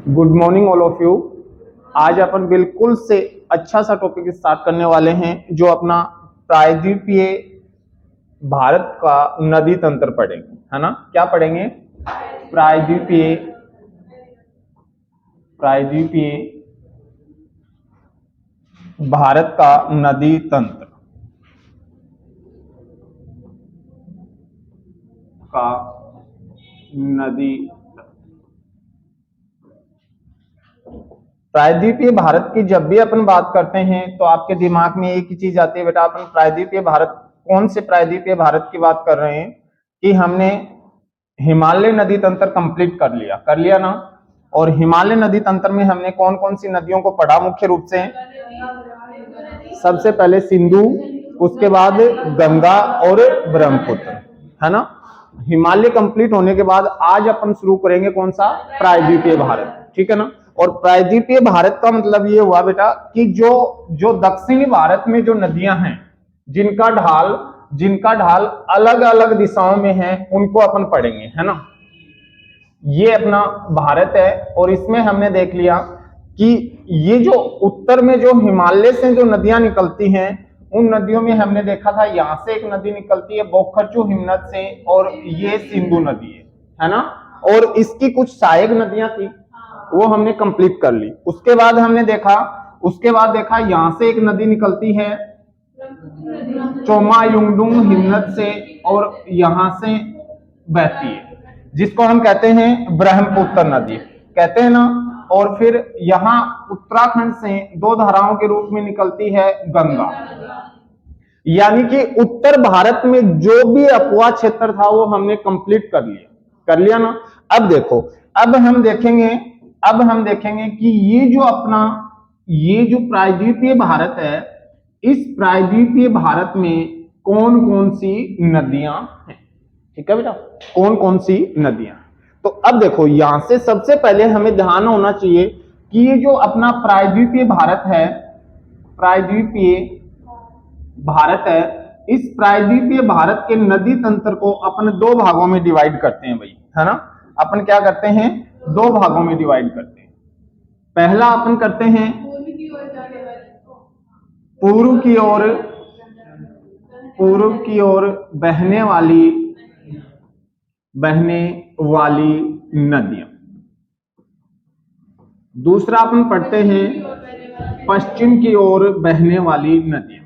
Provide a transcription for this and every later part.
Good morning all of you. आज अपन बिल्कुल से अच्छा सा टॉपिक स्टार्ट करने वाले हैं जो अपना प्रायद्वीपीय भारत का नदी तंत्र पढ़ेंगे, है ना। क्या पढ़ेंगे? प्रायद्वीपीय प्रायद्वीपीय भारत का नदी तंत्र का नदी प्रायद्वीपीय भारत की जब भी अपन बात करते हैं तो आपके दिमाग में एक ही चीज आती है बेटा, अपन प्रायद्वीपीय भारत, कौन से प्रायद्वीपीय भारत की बात कर रहे हैं कि हमने हिमालय नदी तंत्र कंप्लीट कर लिया ना। और हिमालय नदी तंत्र में हमने कौन कौन सी नदियों को पढ़ा मुख्य रूप से? सबसे पहले सिंधु, उसके बाद गंगा और ब्रह्मपुत्र, है ना। हिमालय कंप्लीट होने के बाद आज अपन शुरू करेंगे कौन सा? प्रायद्वीपीय भारत, ठीक है ना। और प्रायद्वीपीय भारत का मतलब ये हुआ बेटा कि जो दक्षिणी भारत में जो नदियां हैं जिनका ढाल अलग अलग दिशाओं में है उनको अपन पढ़ेंगे, है ना। ये अपना भारत है और इसमें हमने देख लिया कि ये जो उत्तर में जो हिमालय से जो नदियां निकलती हैं उन नदियों में हमने देखा था यहां से एक नदी निकलती है बोखर्चू हिमनद से, और ये सिंधु नदी है ना। और इसकी कुछ सहायक नदियां थी वो हमने कंप्लीट कर ली। उसके बाद देखा यहां से एक नदी निकलती है चोमा युंगडुंग हिमनद से और यहां से बहती है जिसको हम कहते हैं ब्रह्मपुत्र नदी, कहते हैं ना। और फिर यहां उत्तराखंड से दो धाराओं के रूप में निकलती है गंगा। यानी कि उत्तर भारत में जो भी अपवा क्षेत्र था वो हमने कंप्लीट कर लिया ना। अब देखो, अब हम देखेंगे कि ये जो प्रायद्वीपीय भारत है, इस प्रायद्वीपीय भारत में कौन कौन सी नदियां हैं, ठीक है बेटा, कौन कौन सी नदियां। तो अब देखो यहां से सबसे पहले हमें ध्यान होना चाहिए कि ये जो अपना प्रायद्वीपीय भारत है, इस प्रायद्वीपीय भारत के नदी तंत्र को अपन दो भागों में डिवाइड करते हैं भाई, है ना। अपन क्या करते हैं? दो भागों में डिवाइड करते हैं। पहला अपन करते हैं पूर्व की ओर बहने वाली नदियां। दूसरा अपन पढ़ते हैं पश्चिम की ओर बहने वाली नदियां।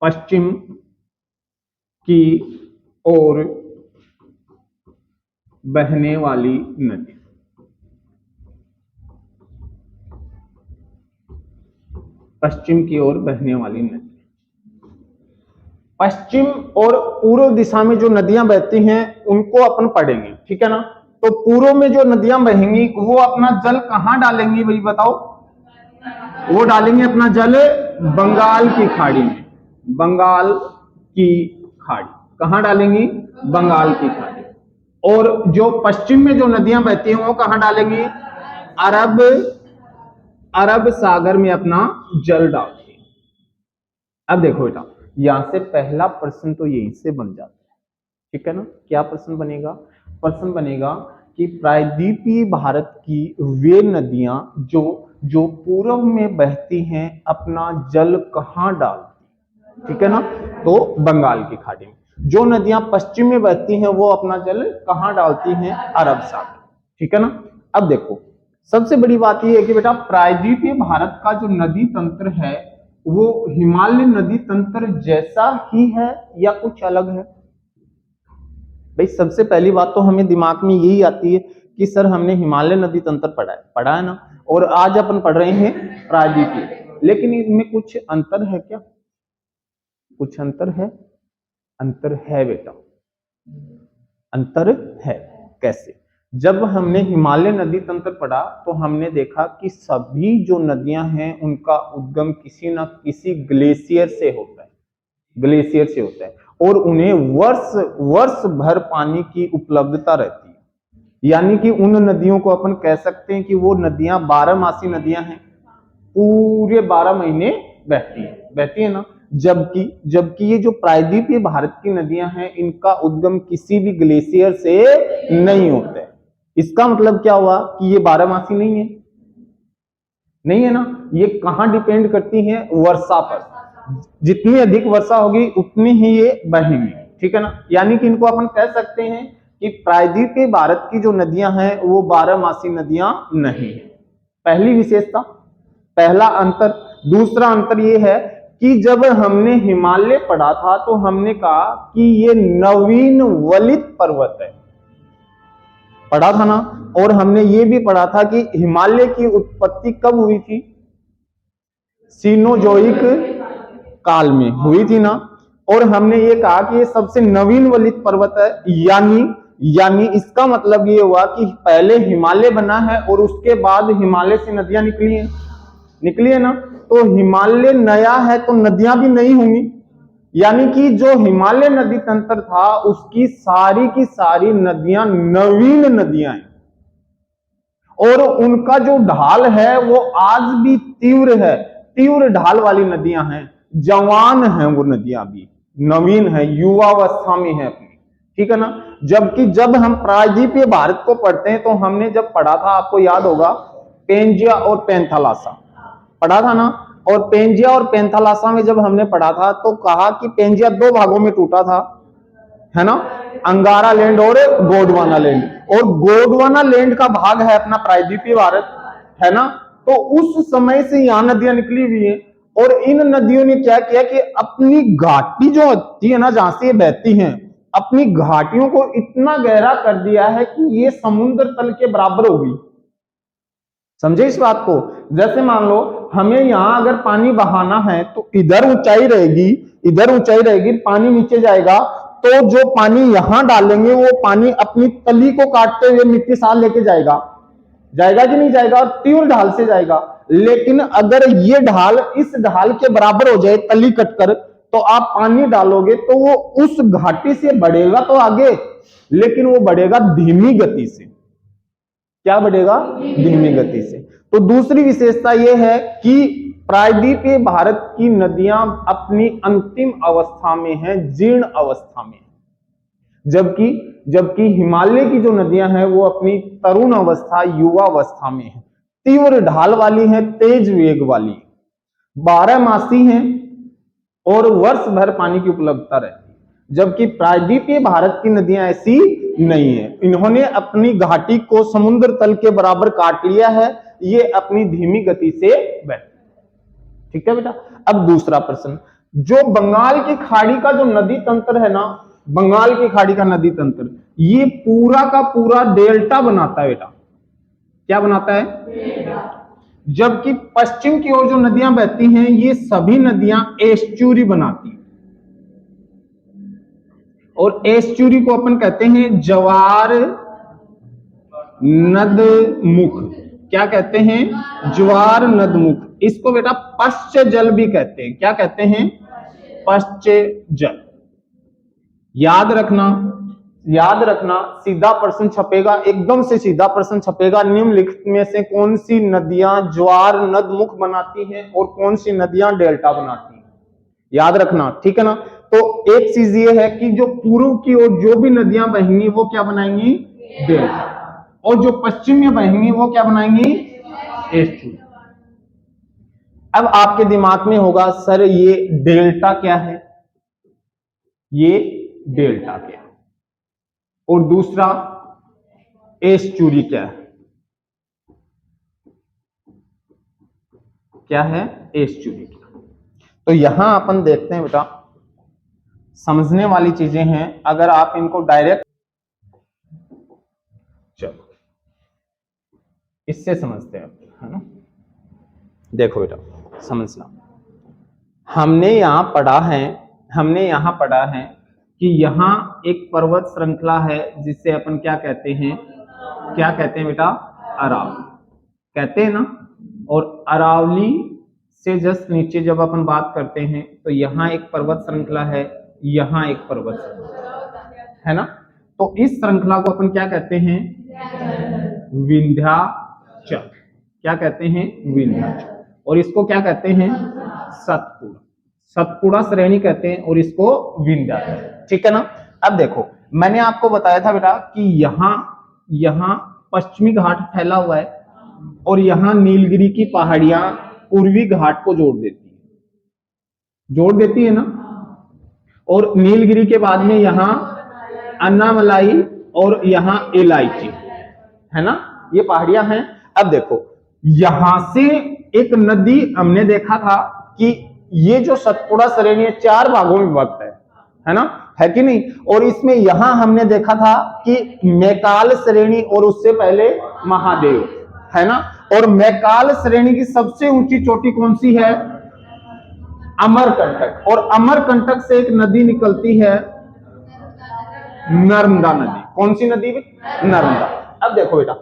पश्चिम की ओर बहने वाली नदियां। पश्चिम की ओर बहने वाली नदी। पश्चिम और पूर्व दिशा में जो नदियां बहती हैं उनको अपन पढ़ेंगे, ठीक है ना। तो पूर्व में जो नदियां बहेंगी वो अपना जल कहां डालेंगी भाई बताओ? वो डालेंगे अपना जल बंगाल की खाड़ी में। बंगाल की खाड़ी कहां डालेंगी? बंगाल की खाड़ी। और जो पश्चिम में जो नदियां बहती हैं वो कहां डालेंगी? अरब सागर में अपना जल डालती है। अब देखो बेटा, यहां से पहला प्रश्न तो यहीं से बन जाता है, ठीक है ना। क्या प्रश्न बनेगा? प्रश्न बनेगा कि प्रायद्वीपीय भारत की वे नदियां जो पूर्व में बहती हैं अपना जल कहां डालती, ठीक है ना। तो बंगाल की खाड़ी में। जो नदियां पश्चिम में बहती हैं वो अपना जल कहां डालती हैं? अरब सागर, ठीक है ना। अब देखो सबसे बड़ी बात यह है कि बेटा प्रायद्वीपीय भारत का जो नदी तंत्र है वो हिमालय नदी तंत्र जैसा ही है या कुछ अलग है? भाई सबसे पहली बात तो हमें दिमाग में यही आती है कि सर हमने हिमालय नदी तंत्र पढ़ा है ना, और आज अपन पढ़ रहे हैं प्रायद्वीपीय। लेकिन इनमें कुछ अंतर है क्या? कुछ अंतर है बेटा, अंतर है। कैसे? जब हमने हिमालय नदी तंत्र पढ़ा तो हमने देखा कि सभी जो नदियां हैं उनका उद्गम किसी न किसी ग्लेशियर से होता है, और उन्हें वर्ष भर पानी की उपलब्धता रहती है। यानी कि उन नदियों को अपन कह सकते हैं कि वो नदियां 12मासी नदियां हैं, पूरे 12 महीने बहती है ना। जबकि ये जो प्रायद्वीपीय भारत की नदियां हैं इनका उद्गम किसी भी ग्लेशियर से नहीं होता है, इसका मतलब क्या हुआ कि ये बारहमासी नहीं है, नहीं है ना। ये कहां डिपेंड करती है? वर्षा पर। जितनी अधिक वर्षा होगी उतनी ही ये बहेंगी, ठीक है ना। यानी कि इनको अपन कह सकते हैं कि प्रायद्वीपीय भारत की जो नदियां हैं वो बारहमासी नदियां नहीं है। पहली विशेषता, पहला अंतर। दूसरा अंतर ये है कि जब हमने हिमालय पढ़ा था तो हमने कहा कि ये नवीन वलित पर्वत है, पढ़ा था ना। और हमने ये भी पढ़ा था कि हिमालय की उत्पत्ति कब हुई थी? सीनोजोइक काल में हुई थी ना। और हमने ये कहा कि ये सबसे नवीन वलित पर्वत है, यानी इसका मतलब ये हुआ कि पहले हिमालय बना है और उसके बाद हिमालय से नदियां निकली है ना। तो हिमालय नया है तो नदियां भी नई होंगी, यानी कि जो हिमालय नदी तंत्र था उसकी सारी की सारी नदियां नवीन नदियां हैं। और उनका जो ढाल है वो आज भी तीव्र ढाल वाली नदियां हैं, जवान हैं वो नदियां भी, नवीन है, युवावस्था में है अपनी, ठीक है ना। जबकि जब हम प्रायद्वीपीय भारत को पढ़ते हैं तो हमने जब पढ़ा था, आपको याद होगा, पेंजिया और पैंथालासा पढ़ा था ना। और पेंजिया और पैंथालासा में जब हमने पढ़ा था तो कहा कि पेंजिया दो भागों में टूटा था, है ना, अंगारा लैंड और गोंडवाना लैंड। और गोंडवाना लैंड का भाग है अपना प्रायद्वीपीय भारत, है ना। तो उस समय से यहां नदियां निकली हुई है। और इन नदियों ने क्या किया कि अपनी घाटी जो होती है ना, जहां से ये बहती हैं, अपनी घाटियों को इतना गहरा कर दिया है कि ये समुद्र तल के बराबर हो गई। समझे इस बात को? जैसे मान लो हमें यहां अगर पानी बहाना है तो इधर ऊंचाई रहेगी, पानी नीचे जाएगा, तो जो पानी यहां डालेंगे वो पानी अपनी तली को काटते हुए मिट्टी साथ लेके जाएगा कि नहीं जाएगा? और तीव्र ढाल से जाएगा। लेकिन अगर ये ढाल इस ढाल के बराबर हो जाए, तली कटकर, तो आप पानी डालोगे तो वो उस घाटी से बढ़ेगा तो आगे, लेकिन वो बढ़ेगा धीमी गति से। क्या बढ़ेगा? धीमी गति से। तो दूसरी विशेषता यह है कि प्रायद्वीपीय भारत की नदियां अपनी अंतिम अवस्था में हैं, जीर्ण अवस्था में, जबकि हिमालय की जो नदियां हैं वो अपनी तरुण अवस्था, युवा अवस्था में है, तीव्र ढाल वाली है, तेज वेग वाली, 12 मासी हैं और वर्ष भर पानी की उपलब्धता रहती है। जबकि प्रायद्वीपीय भारत की नदियां ऐसी नहीं है, इन्होंने अपनी घाटी को समुद्र तल के बराबर काट लिया है, ये अपनी धीमी गति से बहती। ठीक है बेटा। अब दूसरा प्रश्न, जो बंगाल की खाड़ी का जो नदी तंत्र है ना, बंगाल की खाड़ी का नदी तंत्र, ये पूरा का पूरा डेल्टा बनाता है बेटा। क्या बनाता है? डेल्टा। जबकि पश्चिम की ओर जो नदियां बहती हैं ये सभी नदियां एस्चुरी बनाती हैं। और एस्चुरी को अपन कहते हैं ज्वार नदमुख। क्या कहते हैं? ज्वार नदमुख। इसको बेटा पश्च जल भी कहते हैं। क्या कहते हैं? पश्च जल। याद रखना, सीधा प्रश्न छपेगा, एकदम से सीधा प्रश्न छपेगा, निम्नलिखित में से कौन सी नदियां ज्वार नदमुख बनाती हैं और कौन सी नदियां डेल्टा बनाती हैं? याद रखना, ठीक है ना। तो एक चीज ये है कि जो पूर्व की ओर जो भी नदियां बहेंगी वो क्या बनाएंगी? डेल्टा। और जो पश्चिम में बहेंगी वो क्या बनाएंगी? एस्चुरी। अब आपके दिमाग में होगा सर ये डेल्टा क्या है, ये डेल्टा क्या है, और दूसरा एस्चुरी क्या है? क्या है? एस्चुरी क्या? तो यहां अपन देखते हैं बेटा, समझने वाली चीजें हैं। अगर आप इनको डायरेक्ट, चलो इससे समझते हैं, है ना। देखो बेटा, समझना, हमने यहां पढ़ा है कि यहां एक पर्वत श्रृंखला है जिसे अपन क्या कहते हैं बेटा? अरावली कहते हैं ना। और अरावली से जस्ट नीचे जब अपन बात करते हैं तो यहाँ एक पर्वत श्रृंखला है, यहाँ एक पर्वत श्रृंखला है ना। तो इस श्रृंखला को अपन क्या कहते हैं? विंध्याचल। क्या कहते हैं? विंध्याचल। और इसको क्या कहते हैं? सतपुड़ा श्रेणी कहते हैं और इसको विंध्याचल। ठीक है ना। अब देखो, मैंने आपको बताया था बेटा कि यहां पश्चिमी घाट फैला हुआ है और यहाँ नीलगिरी की पहाड़ियां पूर्वी घाट को जोड़ देती है ना। और नीलगिरी के बाद में यहाँ अन्नामलाई और यहाँ एलाइची है ना, ये पहाड़ियां हैं। अब देखो यहां से एक नदी हमने देखा था कि ये जो सतपुड़ा श्रेणी है 4 भागों में विभक्त है ना, है कि नहीं। और इसमें यहां हमने देखा था कि मैकाल श्रेणी और उससे पहले महादेव है ना। और मैकाल श्रेणी की सबसे ऊंची चोटी कौन सी है? अमरकंटक। और अमरकंटक से एक नदी निकलती है नर्मदा नदी। कौन सी नदी? नर्मदा। अब देखो बेटा,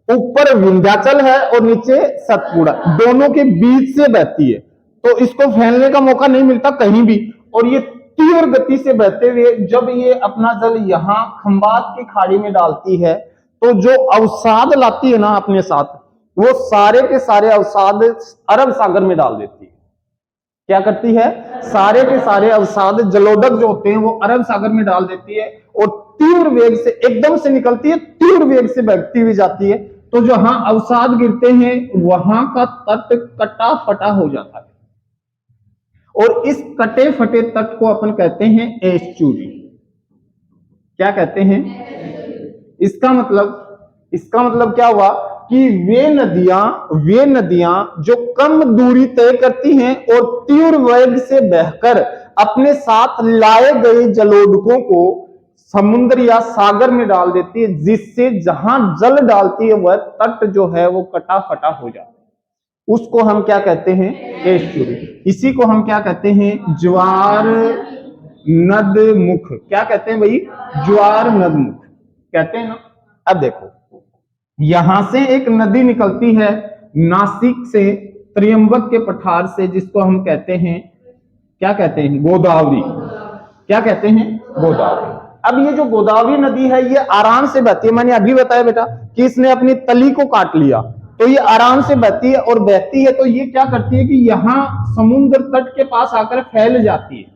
ऊपर विंध्याचल है और नीचे सतपुड़ा, दोनों के बीच से बहती है, तो इसको फैलने का मौका नहीं मिलता कहीं भी। और ये तीव्र गति से बहते हुए जब ये अपना जल यहां खंबात की खाड़ी में डालती है, तो जो अवसाद लाती है ना अपने साथ, वो सारे के सारे अवसाद अरब सागर में डाल देती है। क्या करती है? सारे के सारे अवसाद जलोदक जो होते हैं वो अरब सागर में डाल देती है और तीव्र वेग से एकदम से निकलती है, तीव्र वेग से बहती हुई जाती है। तो जहां अवसाद गिरते हैं वहां का तट कटा फटा हो जाता है और इस कटे फटे तट को अपन कहते हैं एस्चुरी। क्या कहते हैं? इसका मतलब क्या हुआ कि वे नदियां जो कम दूरी तय करती हैं और तीव्र वेग से बहकर अपने साथ लाए गए जलोदकों को समुद्र या सागर में डाल देती है, जिससे जहां जल डालती है वह तट जो है वो कटा फटा हो जाता है। उसको हम क्या कहते हैं? एस्चुरी। इसी को हम क्या कहते हैं? ज्वार नदमुख। क्या कहते हैं भाई? ज्वार नदमुख कहते हैं ना। अब देखो यहां से एक नदी निकलती है नासिक से, त्र्यंबक के पठार से, जिसको हम कहते हैं, क्या कहते हैं? गोदावरी। क्या कहते हैं? गोदावरी। अब ये जो गोदावरी नदी है ये आराम से बहती है। मैंने अभी बताया बेटा कि इसने अपनी तली को काट लिया, तो ये आराम से बहती है और बहती है तो ये क्या करती है कि यहां समुद्र तट के पास आकर फैल जाती है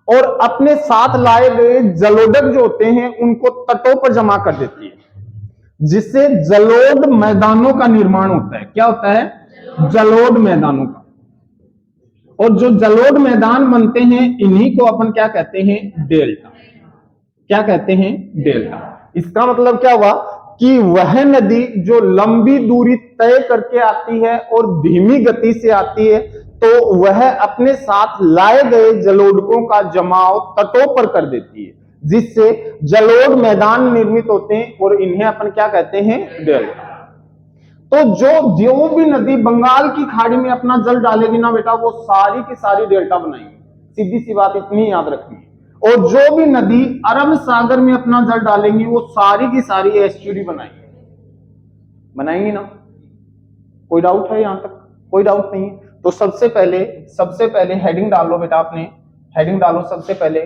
और अपने साथ लाए गए जलोदक जो होते हैं उनको तटों पर जमा कर देती है, जिससे जलोद मैदानों का निर्माण होता है। क्या होता है? जलोद मैदानों का। और जो जलोद मैदान बनते हैं इन्हीं को अपन क्या कहते हैं? डेल्टा। क्या कहते हैं? डेल्टा। इसका मतलब क्या हुआ कि वह नदी जो लंबी दूरी तय करके आती है और धीमी गति से आती है, तो वह अपने साथ लाए गए जलोदकों का जमाव तटों पर कर देती है, जिससे जलोद मैदान निर्मित होते हैं और इन्हें अपन क्या कहते हैं? डेल्टा। तो जो भी नदी बंगाल की खाड़ी में अपना जल डालेगी ना बेटा, वो सारी की सारी डेल्टा बनाएंगी। सीधी सी बात इतनी याद रखनी। और जो भी नदी अरब सागर में अपना जल डालेंगी वो सारी की सारी एस्चुरी बनाएंगी ना। कोई डाउट है? यहां तक कोई डाउट नहीं है। तो सबसे पहले हेडिंग डाल लो बेटा, आपने हेडिंग डालो सबसे पहले,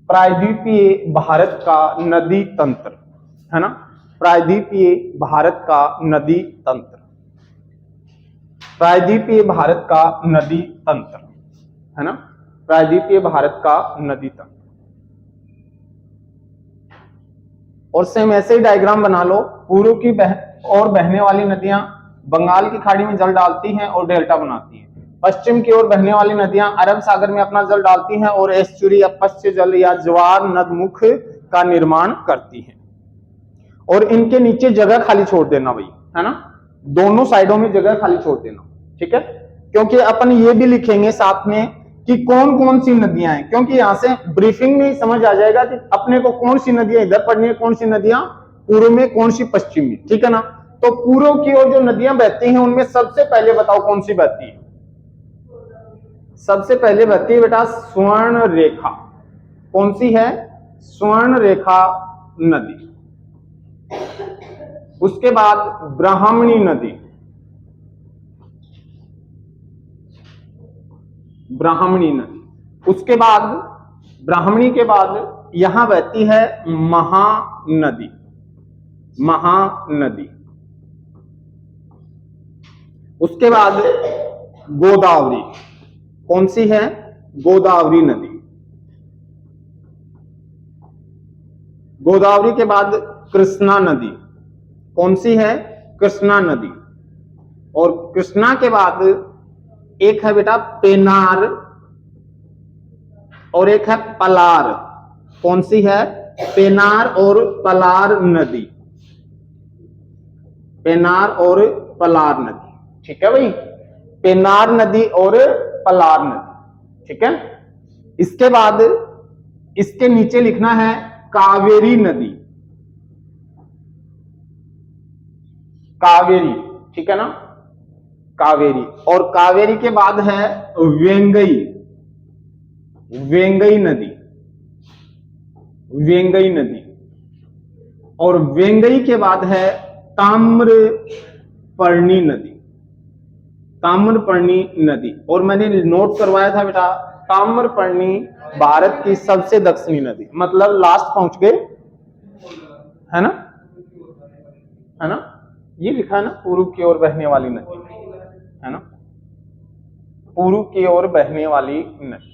प्रायद्वीपीय भारत का नदी तंत्र, है ना। प्रायद्वीपीय भारत का नदी तंत्र, प्रायद्वीपीय भारत का नदी तंत्र, है ना। प्रायद्वीपीय भारत का नदी तंत्र। और सेम ऐसे ही डायग्राम बना लो। पूर्व की और बहने वाली नदियां बंगाल की खाड़ी में जल डालती हैं और डेल्टा बनाती हैं। पश्चिम की ओर बहने वाली नदियां अरब सागर में अपना जल डालती हैं और एस्चुरी या पश्च जल या ज्वार नदमुख का निर्माण करती हैं। और इनके नीचे जगह खाली छोड़ देना भाई, है ना। दोनों साइडों में जगह खाली छोड़ देना, ठीक है। क्योंकि अपन ये भी लिखेंगे साथ में कि कौन कौन सी नदियां हैं, क्योंकि यहां से ब्रीफिंग में ही समझ आ जाएगा कि अपने को कौन सी नदियां इधर पढ़नी है, कौन सी नदियां पूर्व में, कौन सी पश्चिम में, ठीक है ना। तो पूर्व की ओर जो नदियां बहती हैं उनमें सबसे पहले बताओ कौन सी बहती है? सबसे पहले बहती है बेटा स्वर्ण रेखा। कौन सी है? स्वर्ण रेखा नदी। उसके बाद ब्राह्मणी नदी, ब्राह्मणी नदी। उसके बाद ब्राह्मणी के बाद यहां बहती है महानदी, महानदी। उसके बाद गोदावरी। कौन सी है? गोदावरी नदी। गोदावरी के बाद कृष्णा नदी, कौन सी है? कृष्णा नदी। और कृष्णा के बाद एक है बेटा पेनार और एक है पलार। कौन सी है? पेनार और पलार नदी। पेनार और पलार नदी, ठीक है भाई, पेनार नदी और पलार नदी, ठीक है। इसके बाद इसके नीचे लिखना है कावेरी नदी, कावेरी, ठीक है ना, कावेरी। और कावेरी के बाद है वेंगई, वेंगई नदी, वेंगई नदी। और वेंगई के बाद है ताम्रपर्णी नदी, ताम्रपर्णी नदी। और मैंने नोट करवाया था बेटा, ताम्रपर्णी भारत की सबसे दक्षिणी नदी, मतलब लास्ट पहुंच गए, है ना, है ना, ये लिखा है ना, पूर्व की ओर बहने वाली नदी, है ना, पूर्व की ओर बहने वाली नदी,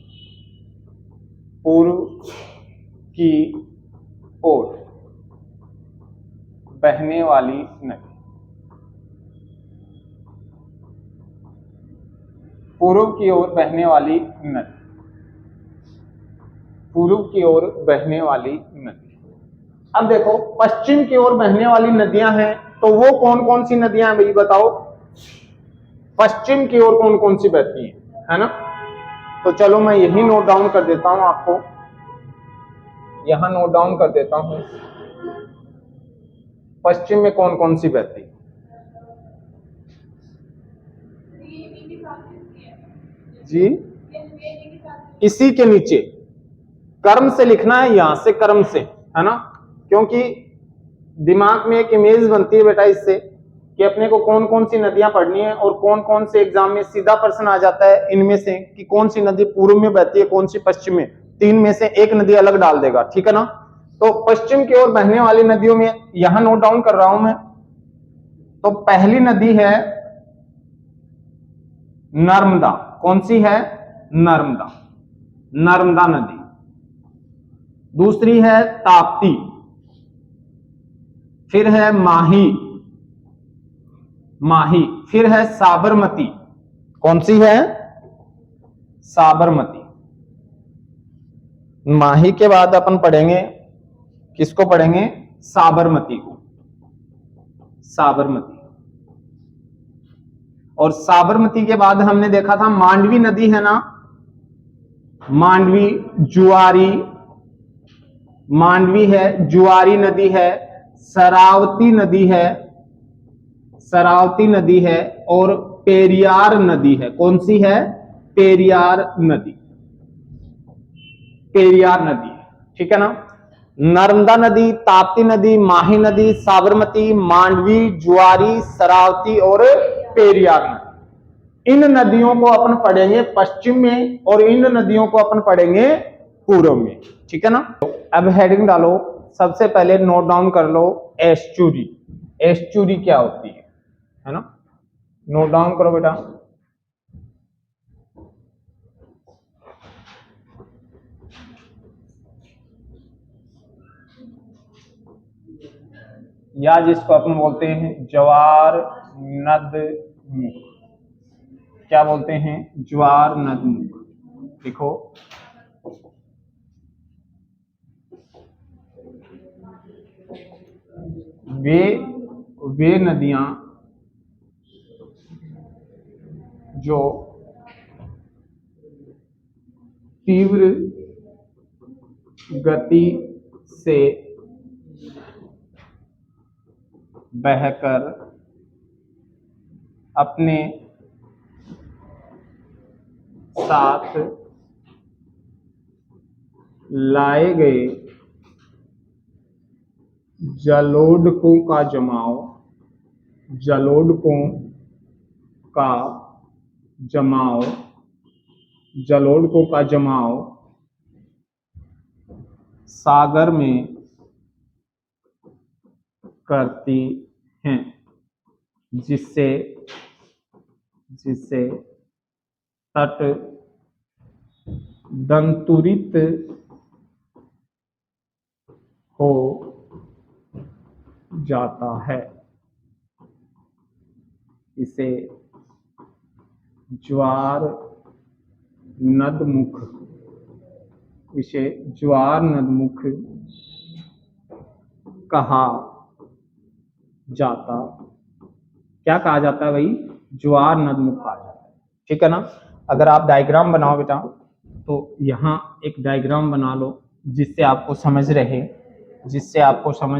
पूर्व की ओर बहने वाली नदी, पूर्व की ओर बहने वाली नदी, पूर्व की ओर बहने वाली नदी। अब देखो पश्चिम की ओर बहने वाली नदियां हैं, तो वो कौन कौन सी नदियां हैं भाई बताओ, पश्चिम की ओर कौन कौन सी बहती है ना। तो चलो मैं यही नोट डाउन कर देता हूं, आपको यहां नोट डाउन कर देता हूं, पश्चिम में कौन कौन सी बहती है। जी, इसी के नीचे कर्म से लिखना है, यहां से कर्म से, है ना, क्योंकि दिमाग में एक इमेज बनती है बेटा इससे कि अपने को कौन कौन सी नदियां पढ़नी है, और कौन कौन से एग्जाम में सीधा प्रश्न आ जाता है इनमें से कि कौन सी नदी पूर्व में बहती है, कौन सी पश्चिम में, तीन में से एक नदी अलग डाल देगा, ठीक है ना। तो पश्चिम की ओर बहने वाली नदियों में यहां नोट डाउन कर रहा हूं मैं। तो पहली नदी है नर्मदा। कौन सी है? नर्मदा, नर्मदा नदी। दूसरी है ताप्ती, फिर है माही, माही, फिर है साबरमती। कौन सी है? साबरमती। माही के बाद अपन पढ़ेंगे, किसको पढ़ेंगे? साबरमती को, साबरमती। और साबरमती के बाद हमने देखा था मांडवी नदी, है ना, मांडवी, जुआरी, मांडवी है, जुआरी नदी है, शरावती नदी है, शरावती नदी है, और पेरियार नदी है। कौन सी है? पेरियार नदी, पेरियार नदी, ठीक है ना। नर्मदा नदी, ताप्ती नदी, माही नदी, साबरमती, मांडवी, जुआरी, शरावती और पेरियार नदी। इन नदियों को अपन पढ़ेंगे पश्चिम में, और इन नदियों को अपन पढ़ेंगे पूर्व में, ठीक है ना। अब हेडिंग डालो, सबसे पहले नोट डाउन कर लो एस्चुरी। एस्चुरी क्या होती है ना, नोट डाउन करो बेटा। या जिसको अपन बोलते हैं ज्वार नद मुख, क्या बोलते हैं? ज्वार नद मुख। लिखो वे नदियां जो तीव्र गति से बहकर अपने साथ लाए गए जलोढ़कों का जमाव, जलोढ़कों का जमाव, जलोढ़कों का जमाव सागर में करती हैं, जिससे जिससे तट दंतुरित हो जाता है। इसे ज्वार नदमुख, इसे ज्वार नदमुख कहा जाता। क्या कहा जाता है भाई? ज्वार नदमुख कहा जाता है। ठीक है ना। अगर आप डायग्राम बनाओ बेटा तो यहाँ एक डायग्राम बना लो जिससे आपको समझ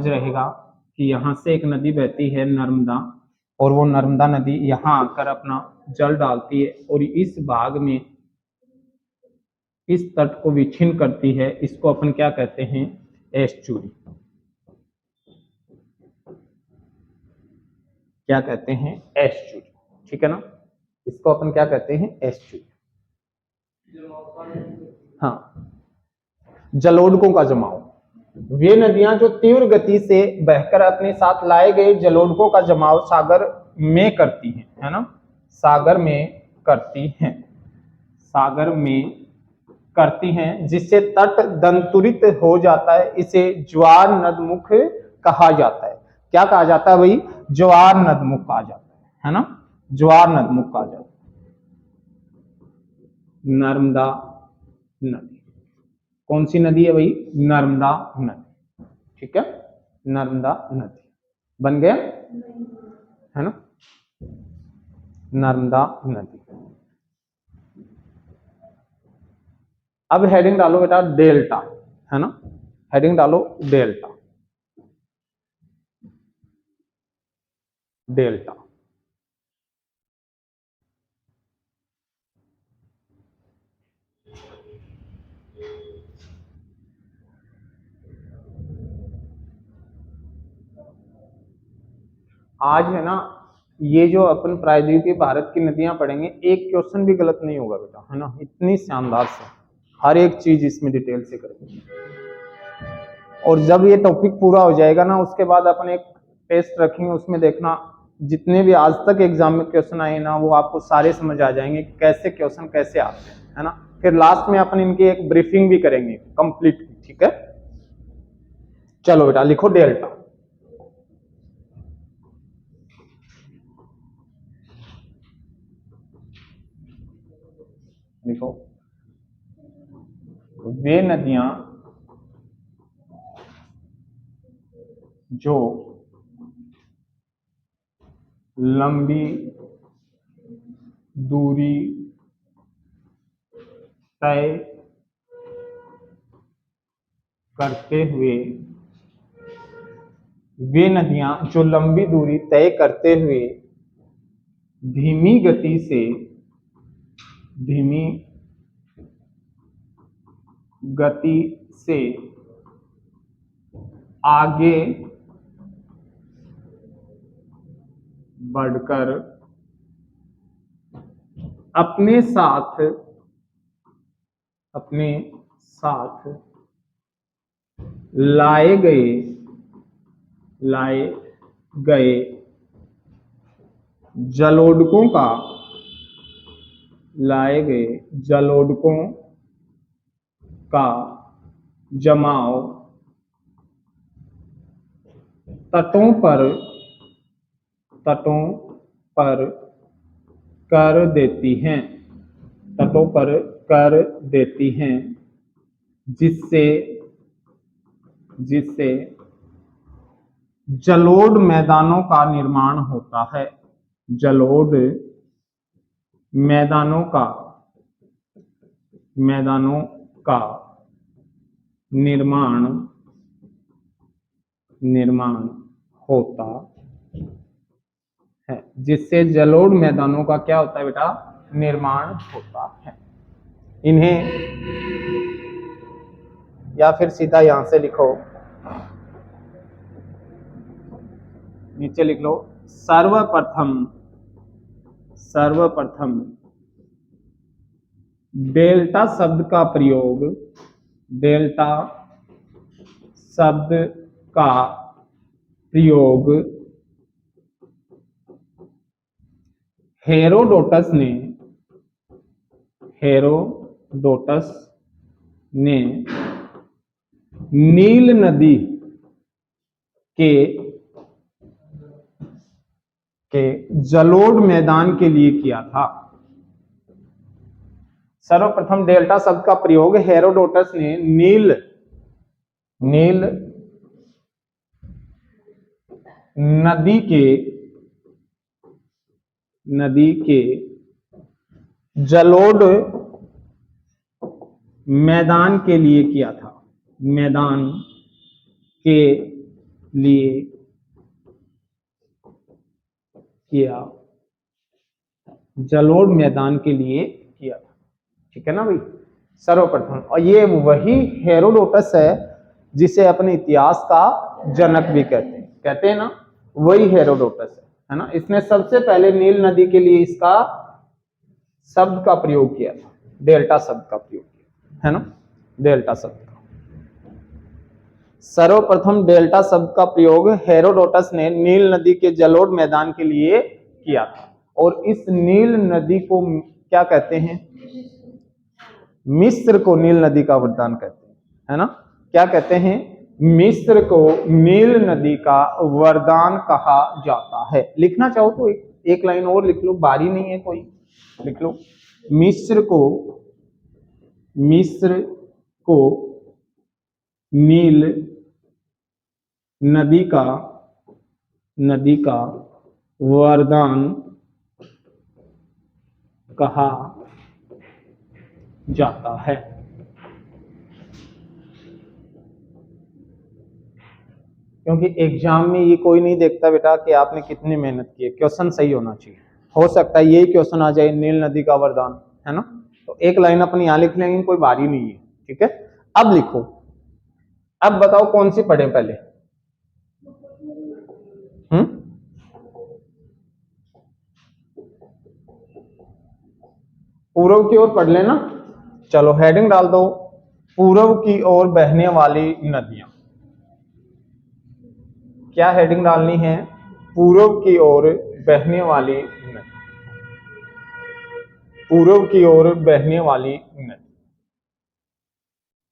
रहेगा कि यहाँ से एक नदी बहती है नर्मदा, और वो नर्मदा नदी यहाँ आकर अपना जल डालती है और इस भाग में इस तट को विच्छिन्न करती है। इसको अपन क्या कहते हैं? एस्चुरी। क्या कहते हैं? एस्चुरी। ठीक है ना। इसको अपन क्या कहते हैं? एस्चुरी। हाँ, जलोढ़कों का जमाव। वे नदियां जो तीव्र गति से बहकर अपने साथ लाए गए जलोढ़कों का जमाव सागर में करती हैं, है ना, सागर में करती हैं, जिससे तट दंतुरित हो जाता है। इसे ज्वार नदमुख कहा जाता है। क्या कहा जाता है भाई? ज्वार नदमुख कहा जाता है ना, ज्वार नदमुख कहा जाता है। नर्मदा नदी कौन सी नदी है भाई? नर्मदा नदी। ठीक है, नर्मदा नदी बन गया, है ना, नर्मदा नदी। अब हेडिंग डालो बेटा डेल्टा, है ना, हेडिंग डालो डेल्टा। डेल्टा आज है ना, ये जो अपन प्रायद्वीपीय भारत की नदियां पढ़ेंगे, एक क्वेश्चन भी गलत नहीं होगा बेटा, है ना, इतनी शानदार से हर एक चीज इसमें डिटेल से करेंगे। और जब ये टॉपिक पूरा हो जाएगा ना, उसके बाद अपन एक टेस्ट रखेंगे, उसमें देखना जितने भी आज तक एग्जाम में क्वेश्चन आए ना, वो आपको सारे समझ आ जाएंगे कैसे क्वेश्चन कैसे आते हैं, है ना। फिर लास्ट में अपन इनकी एक ब्रीफिंग भी करेंगे कंप्लीट। ठीक है, चलो बेटा लिखो डेल्टा। लिखो, वे नदियां जो लंबी दूरी तय करते हुए, वे नदियां जो लंबी दूरी तय करते हुए धीमी गति से आगे बढ़कर अपने साथ लाए गए जलोढ़कों का जमाव तटों पर कर देती हैं, जिससे जलोढ़ मैदानों का निर्माण होता है। जलोढ़ मैदानों का निर्माण होता है, जिससे जलोढ़ मैदानों का क्या होता है बेटा? निर्माण होता है। इन्हें या फिर सीधा यहां से लिखो, नीचे लिख लो, सर्वप्रथम डेल्टा शब्द का प्रयोग हेरोडोटस ने नील नदी के के जलोढ़ मैदान के लिए किया था। सर्वप्रथम डेल्टा शब्द का प्रयोग हेरोडोटस ने नील नदी के जलोढ़ मैदान के लिए किया था। मैदान के लिए किया, जलोढ़ मैदान के लिए किया था। ठीक है ना भाई, सर्वप्रथम। और ये वही हेरोडोटस है जिसे अपने इतिहास का जनक भी कहते हैं ना, वही हेरोडोटस है ना। इसने सबसे पहले नील नदी के लिए इसका शब्द का प्रयोग किया था, डेल्टा शब्द का प्रयोग किया, है ना, डेल्टा शब्द का। सर्वप्रथम डेल्टा शब्द का प्रयोग हेरोडोटस ने नील नदी के जलोढ़ मैदान के लिए किया था। और इस नील नदी को क्या कहते हैं? मिस्र को नील नदी का वरदान कहते हैं, है ना। क्या कहते हैं? मिस्र को नील नदी का वरदान कहा जाता है। लिखना चाहो तो एक लाइन और लिख लो, बारी नहीं है कोई, लिख लो। मिस्र को नील नदी का वरदान कहा जाता है। क्योंकि एग्जाम में ये कोई नहीं देखता बेटा कि आपने कितनी मेहनत की है, क्वेश्चन सही होना चाहिए। हो सकता है यही क्वेश्चन आ जाए, नील नदी का वरदान, है ना। तो एक लाइन अपनी यहां लिख लेंगे, कोई बारी नहीं है। ठीक है, अब लिखो। अब बताओ कौन सी पढ़े पहले? पूर्व की ओर पढ़ लेना। चलो हेडिंग डाल दो, पूर्व की ओर बहने वाली नदियां। क्या हेडिंग डालनी है? पूर्व की ओर बहने वाली नदी, पूर्व की ओर बहने वाली नदी।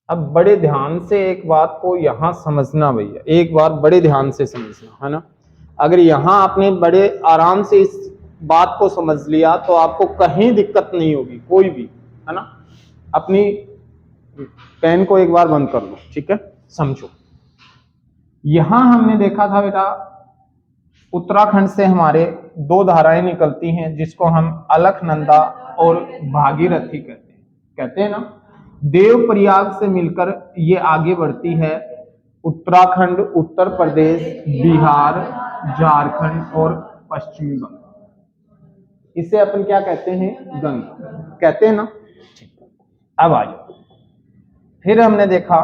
अब बड़े ध्यान से एक बात को यहां समझना भैया, एक बार बड़े ध्यान से समझना, है ना। अगर यहां आपने बड़े आराम से इस बात को समझ लिया तो आपको कहीं दिक्कत नहीं होगी, कोई भी, है ना। अपनी पेन को एक बार बंद कर लो, ठीक है, समझो। यहां हमने देखा था बेटा, उत्तराखंड से हमारे दो धाराएं निकलती हैं जिसको हम अलकनंदा और भागीरथी कहते हैं ना। देवप्रयाग से मिलकर ये आगे बढ़ती है उत्तराखंड, उत्तर प्रदेश, बिहार, झारखंड और पश्चिमी बंगाल। इसे अपन क्या कहते हैं? गंगा कहते हैं ना। अब आ जाओ, फिर हमने देखा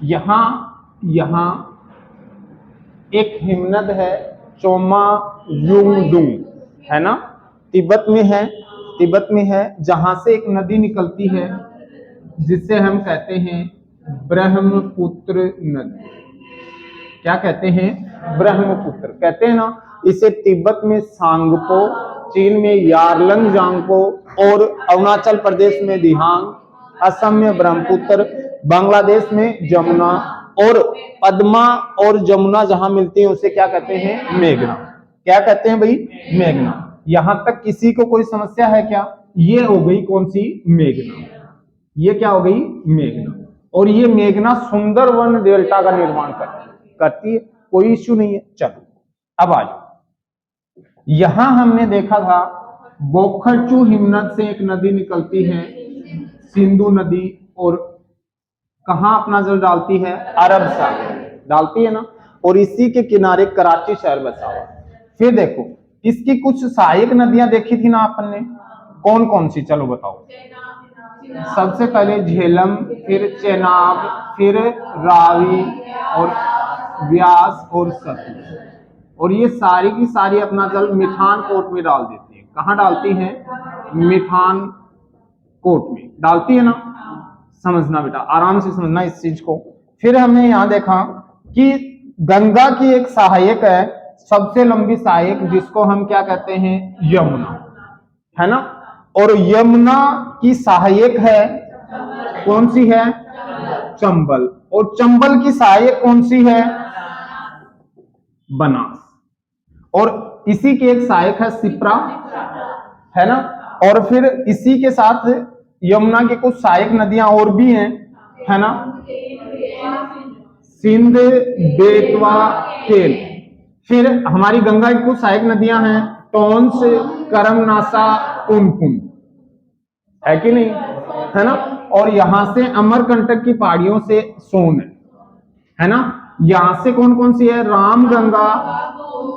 यहां एक हिमनद है, चोमा युंगडुंग, है ना, तिब्बत में है, जहां से एक नदी निकलती है जिसे हम कहते हैं ब्रह्मपुत्र नदी। क्या कहते हैं? ब्रह्मपुत्र कहते हैं ना। इसे तिब्बत में सांगपो, चीन में यारलंग-जांगपो और अरुणाचल प्रदेश में दिहांग, असम में ब्रह्मपुत्र, बांग्लादेश में जमुना और पद्मा और जमुना जहां मिलती है उसे क्या कहते हैं? मेघना। क्या कहते हैं भाई? मेघना। यहां तक किसी को कोई समस्या है क्या? ये हो गई कौन सी? मेघना। ये क्या हो गई? मेघना। और ये मेघना सुंदरवन डेल्टा का निर्माण करती है, कोई इश्यू नहीं है। चलो अब आ जाओ, यहां हमने देखा था बोखरचू हिमनद से एक नदी निकलती है, सिंधु नदी, और कहां अपना जल डालती है? अरब सागर डालती है ना। और इसी के किनारे कराची शहर बसा हुआ। फिर देखो इसकी कुछ सहायक नदियां देखी थी ना अपन ने, कौन कौन सी? चलो बताओ। सबसे पहले झेलम, फिर चेनाब, फिर रावी और व्यास और सतलुज। और ये सारी की सारी अपना जल मिठान कोट में डाल देती है। कहां डालती है? मिठान कोट में डालती है ना। समझना बेटा, आराम से समझना इस चीज को। फिर हमने यहां देखा कि गंगा की एक सहायक है, सबसे लंबी सहायक, जिसको हम क्या कहते हैं? यमुना, है ना। और यमुना की सहायक है कौन सी है? चंबल। और चंबल की सहायक कौन सी है? बनास। और इसी की एक सहायक है शिप्रा, है ना। और फिर इसी के साथ यमुना की कुछ सहायक नदियां और भी हैं, है ना, सिंध, बेतवा, केल। फिर हमारी गंगा की कुछ सहायक नदियां हैं, टोंस, करमनासा, पुनपुन, है कि नहीं, है ना। और यहां से अमरकंटक की पहाड़ियों से सोन है ना। यहां से कौन कौन सी है, रामगंगा,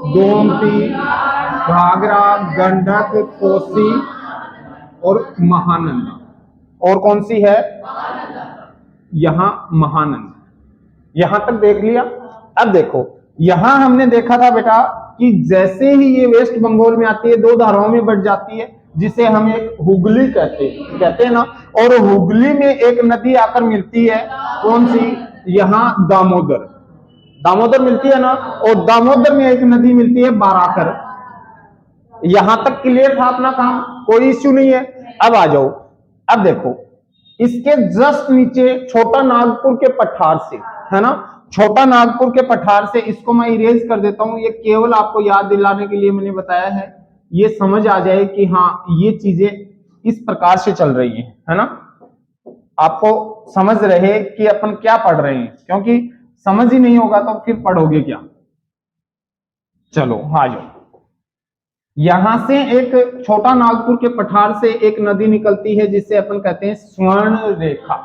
गोमती, घाघरा, गंडक, कोसी और महानंदा। और कौन सी है, यहां महानंदा। यहां तक देख लिया। अब देखो यहां हमने देखा था बेटा कि जैसे ही ये वेस्ट बंगाल में आती है दो धाराओं में बढ़ जाती है, जिसे हम एक हुगली कहते हैं ना। और हुगली में एक नदी आकर मिलती है, कौन सी, यहां दामोदर, दामोदर मिलती है ना। और दामोदर में एक नदी मिलती है बाराकर। यहां तक क्लियर था अपना काम, कोई इश्यू नहीं है। अब आ जाओ, अब देखो इसके जस्ट नीचे छोटा नागपुर के पठार से, है ना, छोटा नागपुर के पठार से, इसको मैं इरेज कर देता हूं, ये केवल आपको याद दिलाने के लिए मैंने बताया है, ये समझ आ जाए कि हाँ ये चीजें इस प्रकार से चल रही है ना, आपको समझ रहे कि अपन क्या पढ़ रहे हैं, क्योंकि समझ ही नहीं होगा तो फिर पढ़ोगे क्या। चलो आ जाओ, यहां से एक छोटा नागपुर के पठार से एक नदी निकलती है जिसे अपन कहते हैं स्वर्ण रेखा।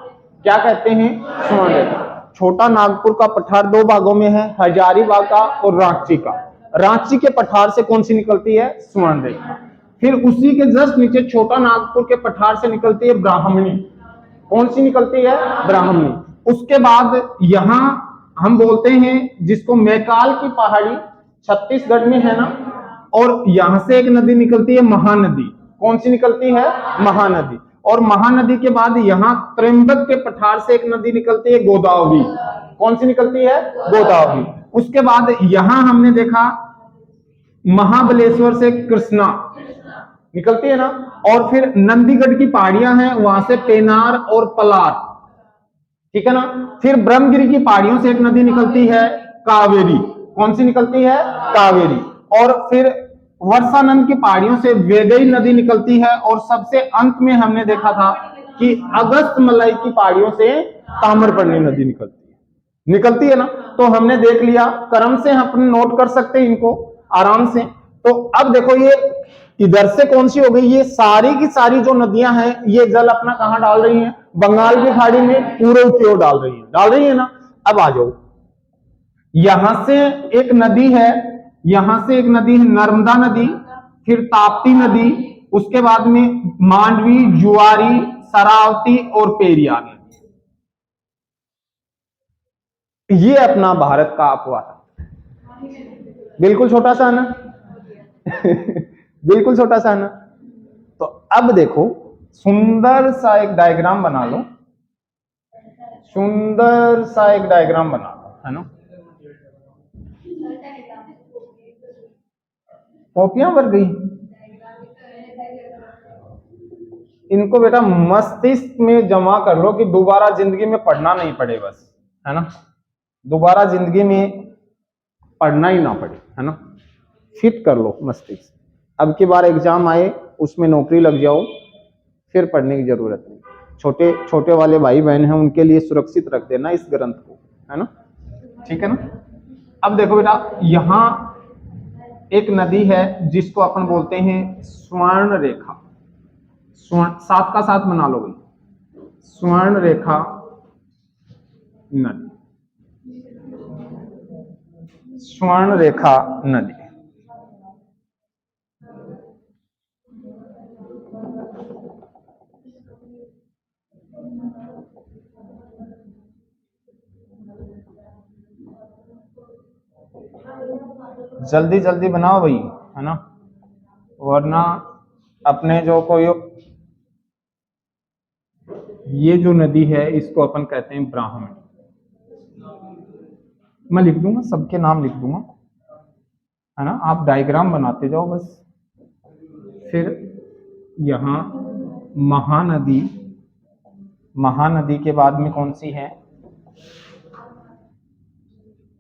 क्या कहते हैं, स्वर्ण रेखा। छोटा नागपुर का पठार दो भागों में है, हजारीबाग का और रांची का। रांची के पठार से कौन सी निकलती है, स्वर्ण रेखा। फिर उसी के जस्ट नीचे छोटा नागपुर के पठार से निकलती है ब्राह्मणी। कौन सी निकलती है, ब्राह्मणी। उसके बाद यहां हम बोलते हैं जिसको मैकाल की पहाड़ी, छत्तीसगढ़ में है ना। और यहां से एक नदी निकलती है महानदी। कौन सी निकलती है, महानदी। और महानदी के बाद यहां त्र्यंबक के पठार से एक नदी निकलती है गोदावरी। कौन सी निकलती है, गोदावरी। उसके बाद यहां हमने देखा महाबलेश्वर से कृष्णा निकलती है ना। और फिर नंदीगढ़ की पहाड़ियां हैं, वहां से पेनार और पलार, ठीक है ना। फिर ब्रह्मगिरी की पहाड़ियों से एक नदी निकलती है कावेरी। कौन सी निकलती है, कावेरी। और फिर वर्षानंद की पहाड़ियों से वेगई नदी निकलती है। और सबसे अंत में हमने देखा था कि अगस्त मलाई की पहाड़ियों से ताम्रपर्णी नदी निकलती है ना। तो हमने देख लिया, क्रम से अपन नोट कर सकते हैं इनको आराम से। तो अब देखो ये इधर से कौन सी हो गई, ये सारी की सारी जो नदियां हैं ये जल अपना कहां डाल रही हैं, बंगाल की खाड़ी में पूर्व की ओर डाल रही है ना। अब आ जाओ, यहां से एक नदी है, यहां से एक नदी है नर्मदा नदी, फिर ताप्ती नदी, उसके बाद में मांडवी, जुआरी, शरावती और पेरियार नदी। ये अपना भारत का अपवाद, बिल्कुल छोटा सा है ना बिल्कुल छोटा सा है ना। तो अब देखो सुंदर सा एक डायग्राम बना लो, सुंदर सा एक डायग्राम बना लो, है ना। कॉपियां भर गई, इनको बेटा मस्तिष्क में जमा कर लो कि दोबारा जिंदगी में पढ़ना नहीं पड़े, बस, है ना, दोबारा जिंदगी में पढ़ना ही ना पड़े, है ना। फिट कर लो मस्तिष्क, अब की बार एग्जाम आए उसमें नौकरी लग जाओ, फिर पढ़ने की जरूरत नहीं। छोटे छोटे वाले भाई बहन हैं उनके लिए सुरक्षित रख देना इस ग्रंथ को, है ना, ठीक है ना। अब देखो बेटा यहां एक नदी है जिसको अपन बोलते हैं स्वर्ण रेखा। स्वर्ण साथ का साथ बना लो भाई, स्वर्ण रेखा नदी, स्वर्ण रेखा नदी। जल्दी जल्दी बनाओ भाई, है ना, वरना अपने जो कोई ये जो नदी है इसको अपन कहते हैं ब्राह्मणी। मैं लिख दूंगा, सबके नाम लिख दूंगा, है ना, आप डायग्राम बनाते जाओ बस। फिर यहां महानदी, महानदी के बाद में कौन सी है,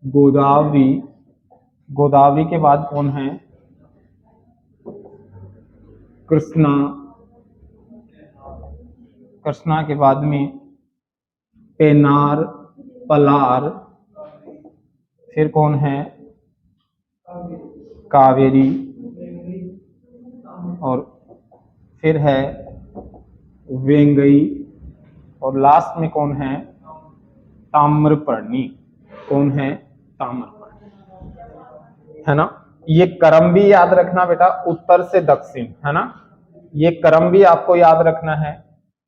गोदावरी, गोदावरी के बाद कौन है, कृष्णा, कृष्णा के बाद में पेनार, पलार, फिर कौन है, कावेरी, और फिर है वेंगई, और लास्ट में कौन है, ताम्रपर्णी। कौन है, ताम्रपर्णी, है ना। ये क्रम भी याद रखना बेटा, उत्तर से दक्षिण, है ना। ये क्रम भी आपको याद रखना है।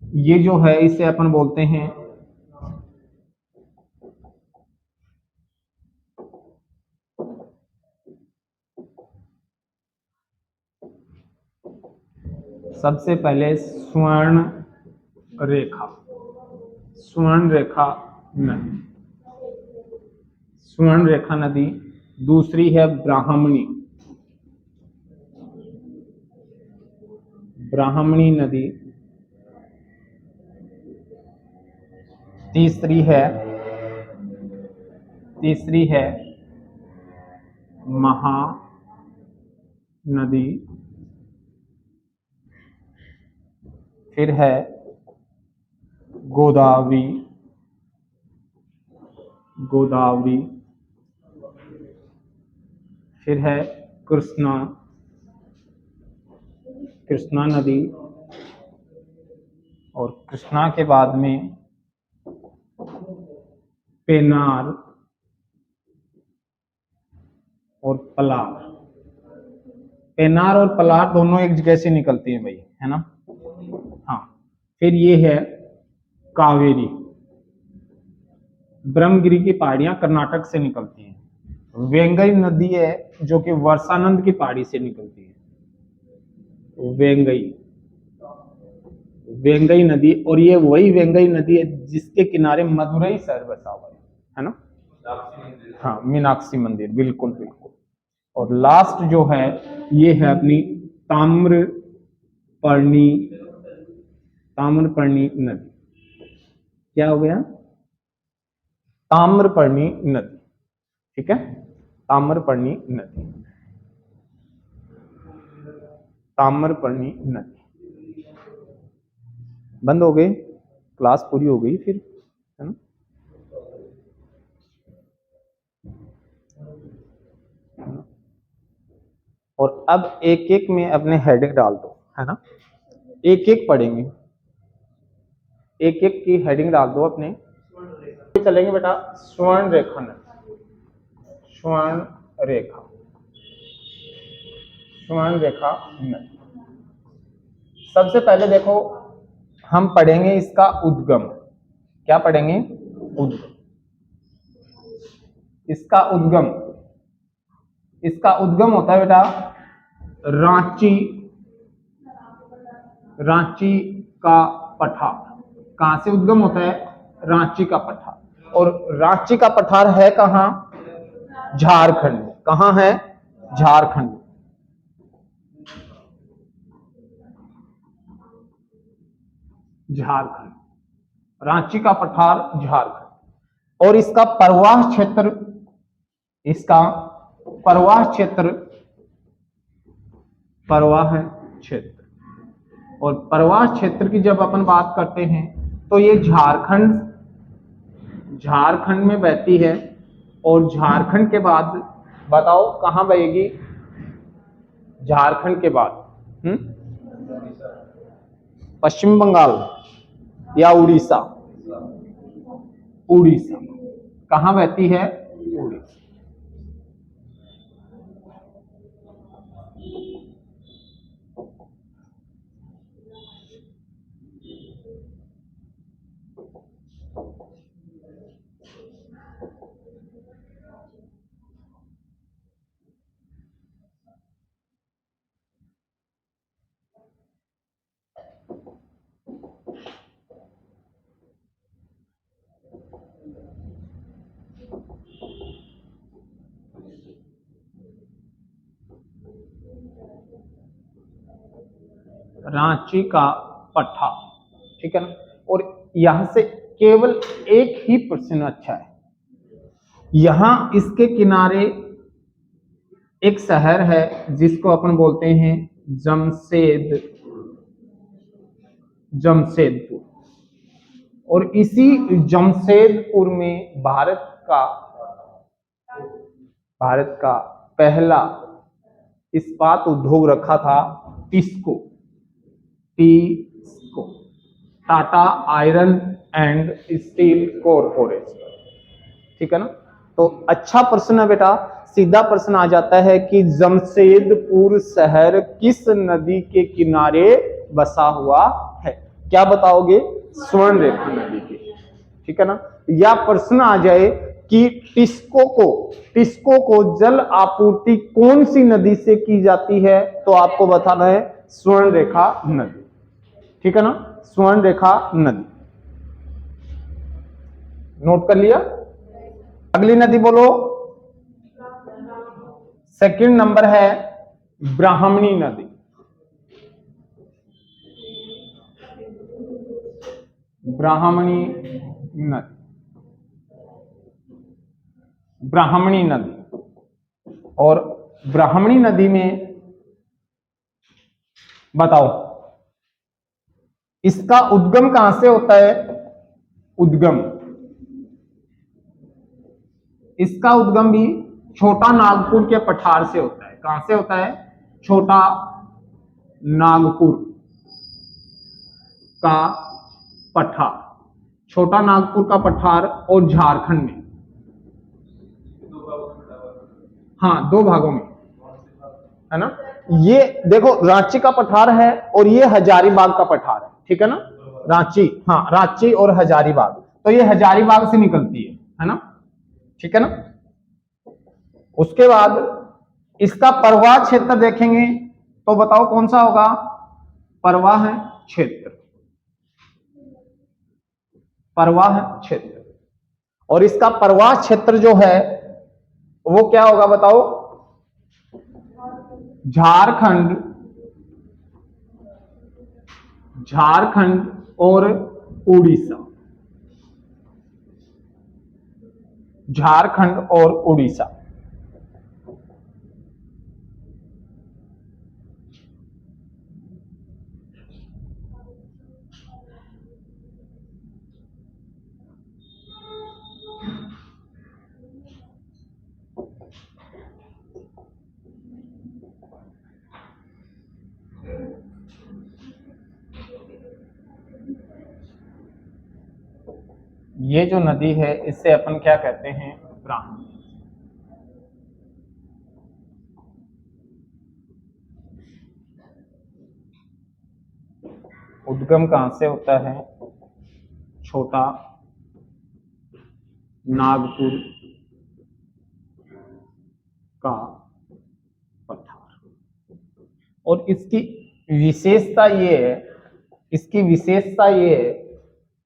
ये जो है इसे अपन बोलते हैं सबसे पहले स्वर्ण रेखा, स्वर्ण रेखा नदी, स्वर्ण रेखा नदी। दूसरी है ब्राह्मणी, ब्राह्मणी नदी। तीसरी है महानदी। फिर है गोदावरी, गोदावरी। फिर है कृष्णा, कृष्णा नदी। और कृष्णा के बाद में पेनार और पलार। पेनार और पलार दोनों एक जगह से निकलती हैं भाई, है ना। हाँ, फिर ये है कावेरी, ब्रह्मगिरी की पहाड़ियां कर्नाटक से निकलती हैं। वेंगई नदी है जो कि वर्षानंद की पहाड़ी से निकलती है, वेंगई, वेंगई नदी। और ये वही वेंगई नदी है जिसके किनारे मदुरई शहर बसा हुआ है ना। हाँ, मीनाक्षी मंदिर, बिल्कुल बिल्कुल। और लास्ट जो है ये है अपनी ताम्रपर्णी, ताम्रपर्णी नदी। क्या हो गया, ताम्रपर्णी नदी, ठीक है, ताम्रपर्णी नदी, ताम्रपर्णी नदी। बंद हो गए, क्लास पूरी हो गई फिर, है ना। और अब एक एक में अपने हेडिंग डाल दो, है ना। एक एक पढ़ेंगे, एक एक की हेडिंग डाल दो अपने। चलेंगे बेटा स्वर्ण रेखा नदी, स्वर्ण रेखा, स्वर्ण रेखा नदी। सबसे पहले देखो हम पढ़ेंगे इसका उद्गम। क्या पढ़ेंगे, उद्गम। इसका उद्गम, इसका उद्गम होता है बेटा रांची, रांची का पठार। कहां से उद्गम होता है, रांची का पठार। और रांची का पठार है कहां, झारखंड में। कहां है, झारखंड में। झारखंड, रांची का पठार झारखंड। और इसका परवाह क्षेत्र, इसका परवाह क्षेत्र, परवाह क्षेत्र। और परवाह क्षेत्र की जब अपन बात करते हैं तो ये झारखंड, झारखंड में बहती है। और झारखंड के बाद बताओ कहां बहेगी, झारखंड के बाद पश्चिम बंगाल या उड़ीसा, उड़ीसा। कहां बहती है, उड़ीसा। रांची का पठार, ठीक है ना। और यहां से केवल एक ही प्रश्न अच्छा है। यहां इसके किनारे एक शहर है जिसको अपन बोलते हैं जमशेदपुर। और इसी जमशेदपुर में भारत का पहला इस्पात उद्योग रखा था TISCO TISCO Tata iron and steel corporation. ठीक है ना। तो अच्छा प्रश्न है बेटा। सीधा प्रश्न आ जाता है कि जमशेदपुर शहर किस नदी के किनारे बसा हुआ है? क्या बताओगे? स्वर्णरेखा नदी के। ठीक है ना। या प्रश्न आ जाए कि टिस्को को जल आपूर्ति कौन सी नदी से की जाती है? तो आपको बताना है स्वर्णरेखा नदी। ठीक है ना। स्वर्णरेखा नदी नोट कर लिया। अगली नदी बोलो। सेकंड नंबर है ब्राह्मणी नदी। ब्राह्मणी नदी। ब्राह्मणी नदी। और ब्राह्मणी नदी में बताओ इसका उद्गम कहां से होता है? इसका उद्गम भी छोटा नागपुर के पठार से होता है। कहां से होता है? छोटा नागपुर का पठार। छोटा नागपुर का पठार और झारखंड में। हाँ, दो भागों में है ना। ये देखो रांची का पठार है और ये हजारीबाग का पठार है। ठीक है ना। रांची, हाँ रांची और हजारीबाग। तो ये हजारीबाग से निकलती है ना। ठीक है ना। उसके बाद इसका प्रवाह क्षेत्र देखेंगे तो बताओ कौन सा होगा? प्रवाह क्षेत्र। प्रवाह क्षेत्र। और इसका प्रवाह क्षेत्र जो है वो क्या होगा बताओ? झारखंड और उड़ीसा। झारखंड और उड़ीसा। ये जो नदी है इससे अपन क्या कहते हैं? ब्राह्मणी। उद्गम कहां से होता है? छोटा नागपुर का पठार। और इसकी विशेषता ये है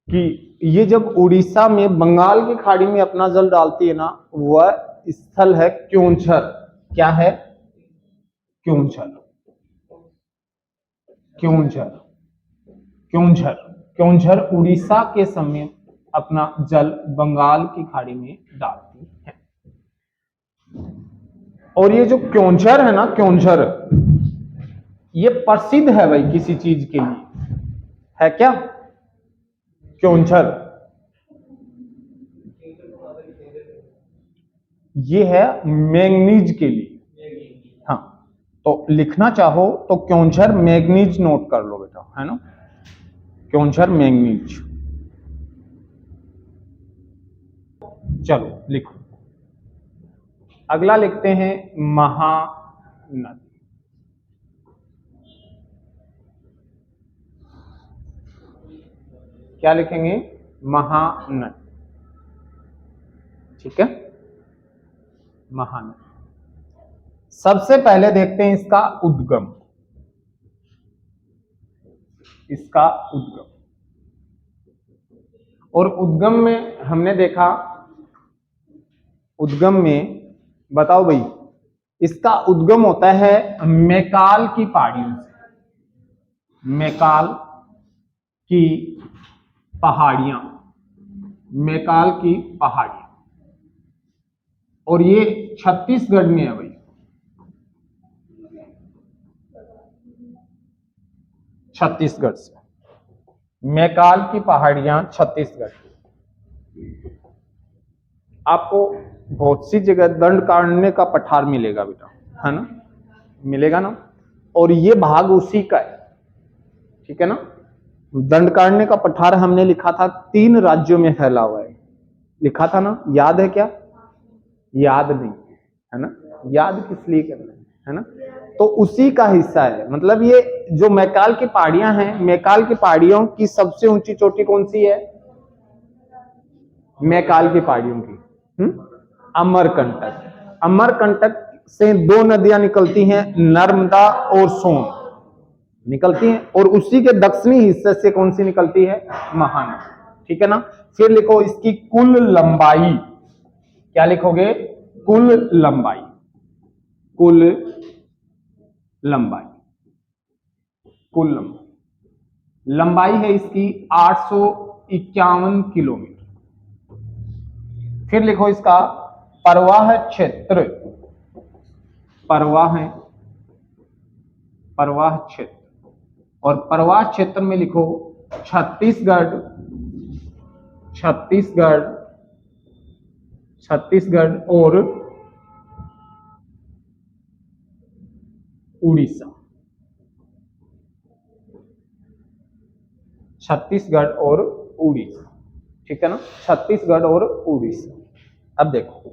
कि ये जब उड़ीसा में बंगाल की खाड़ी में अपना जल डालती है ना, वह स्थल है क्योंझर। क्या है? क्योंझर। क्योंझर क्योंझर क्योंझर उड़ीसा के समीप अपना जल बंगाल की खाड़ी में डालती है। और ये जो क्योंझर है ना, क्योंझर ये प्रसिद्ध है भाई किसी चीज के लिए, है क्या? क्योंझर ये है मैंगनीज के लिए। हाँ, तो लिखना चाहो तो क्योंझर मैंगनीज नोट कर लो बेटा, है ना। क्योंझर मैंगनीज। चलो लिखो। अगला लिखते हैं महानदी। क्या लिखेंगे? महानदी। ठीक है। महानदी। सबसे पहले देखते हैं इसका उद्गम। इसका उद्गम। और उद्गम में हमने देखा, उद्गम में बताओ भाई, इसका उद्गम होता है मैकाल की पहाड़ियों से। मैकाल की पहाड़ियां। मैकाल की पहाड़ियां। और ये छत्तीसगढ़ में है भाई। छत्तीसगढ़ से, मैकाल की पहाड़ियां छत्तीसगढ़ की। आपको बहुत सी जगह दंडकारण्य का पठार मिलेगा बेटा, है ना, मिलेगा ना, और ये भाग उसी का है, ठीक है ना। दंडकारण्य का पठार हमने लिखा था 3 राज्यों में फैला हुआ है, लिखा था ना, याद है क्या? याद नहीं है ना, याद किस लिए कर रहे हैं, है ना, तो उसी का हिस्सा है। मतलब ये जो मैकाल की पहाड़ियां हैं, मैकाल की पहाड़ियों की सबसे ऊंची चोटी कौन सी है? मैकाल की पहाड़ियों की अमरकंटक। अमरकंटक से 2 नदियां निकलती हैं, नर्मदा और सोन निकलती हैं, और उसी के दक्षिणी हिस्से से कौन सी निकलती है? महानदी, ठीक है ना। फिर लिखो इसकी कुल लंबाई, क्या लिखोगे? कुल लंबाई, कुल लंबाई, कुल लंबाई, लंबाई है इसकी 851 किलोमीटर। फिर लिखो इसका प्रवाह क्षेत्र, प्रवाह है, प्रवाह क्षेत्र, और प्रवाह क्षेत्र में लिखो छत्तीसगढ़, छत्तीसगढ़, छत्तीसगढ़ और उड़ीसा, छत्तीसगढ़ और उड़ीसा, ठीक है ना, छत्तीसगढ़ और उड़ीसा। अब देखो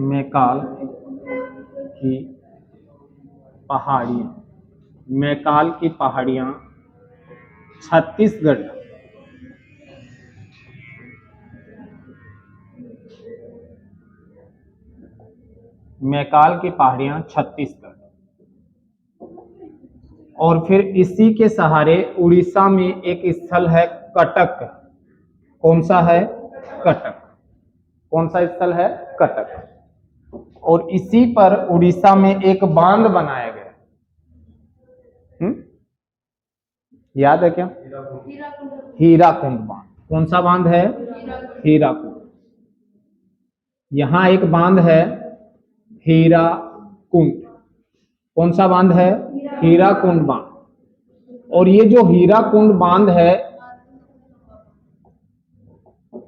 मैकाल की पहाड़ियां, मैकाल की पहाड़ियां छत्तीसगढ़, मैकाल की पहाड़ियां छत्तीसगढ़, और फिर इसी के सहारे उड़ीसा में एक स्थल है कटक। कौन सा है? कटक। कौन सा स्थल है? कटक। और इसी पर उड़ीसा में एक बांध बनाया गया, याद है क्या? हीराकुंड बांध। कौन सा बांध है? हीराकुंड। यहां एक बांध है हीराकुंड। कौन सा बांध है? हीराकुंड बांध। और ये जो हीराकुंड बांध है,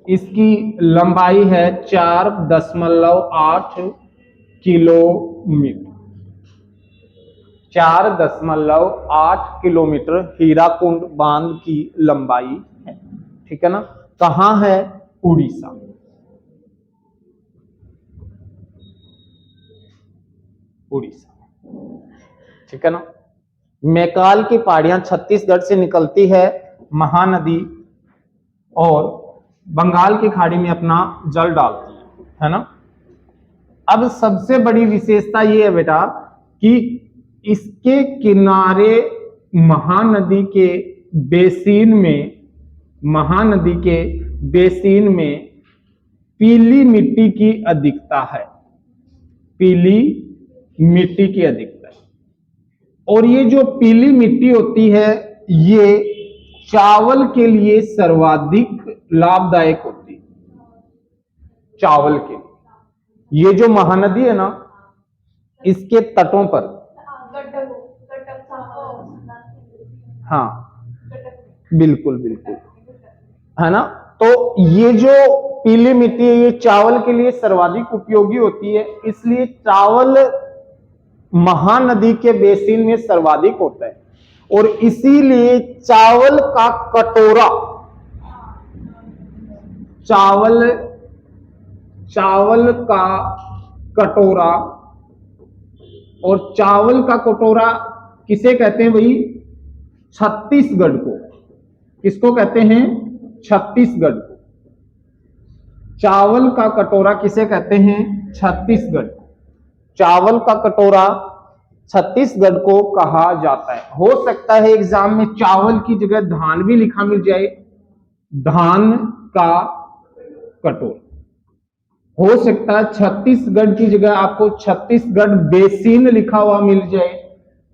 इसकी लंबाई है 4.8 किलोमीटर, 4.8 किलोमीटर हीराकुंड बांध की लंबाई है, ठीक है ना। कहां है? उड़ीसा। उड़ीसा, ठीक है ना। मैकाल की पहाड़ियां छत्तीसगढ़ से निकलती है, महानदी, और बंगाल की खाड़ी में अपना जल डालती है ना। अब सबसे बड़ी विशेषता ये है बेटा कि इसके किनारे महानदी के बेसिन में, महानदी के बेसिन में पीली मिट्टी की अधिकता है, पीली मिट्टी की अधिकता है। और ये जो पीली मिट्टी होती है, ये चावल के लिए सर्वाधिक लाभदायक होती है, चावल के लिए। ये जो महानदी है ना, इसके तटों पर, हाँ बिल्कुल बिल्कुल, है ना, तो ये जो पीली मिट्टी है, ये चावल के लिए सर्वाधिक उपयोगी होती है, इसलिए चावल महानदी के बेसिन में सर्वाधिक होता है। और इसीलिए चावल का कटोरा, चावल, चावल का कटोरा, और चावल का कटोरा किसे कहते हैं भाई? छत्तीसगढ़ को। किसको कहते हैं? छत्तीसगढ़ को। चावल का कटोरा किसे कहते हैं? छत्तीसगढ़। चावल का कटोरा छत्तीसगढ़ को कहा जाता है? हो सकता है एग्जाम में चावल की जगह धान भी लिखा मिल जाए, धान का कटोरा। हो सकता है छत्तीसगढ़ की जगह आपको छत्तीसगढ़ बेसिन लिखा हुआ मिल जाए।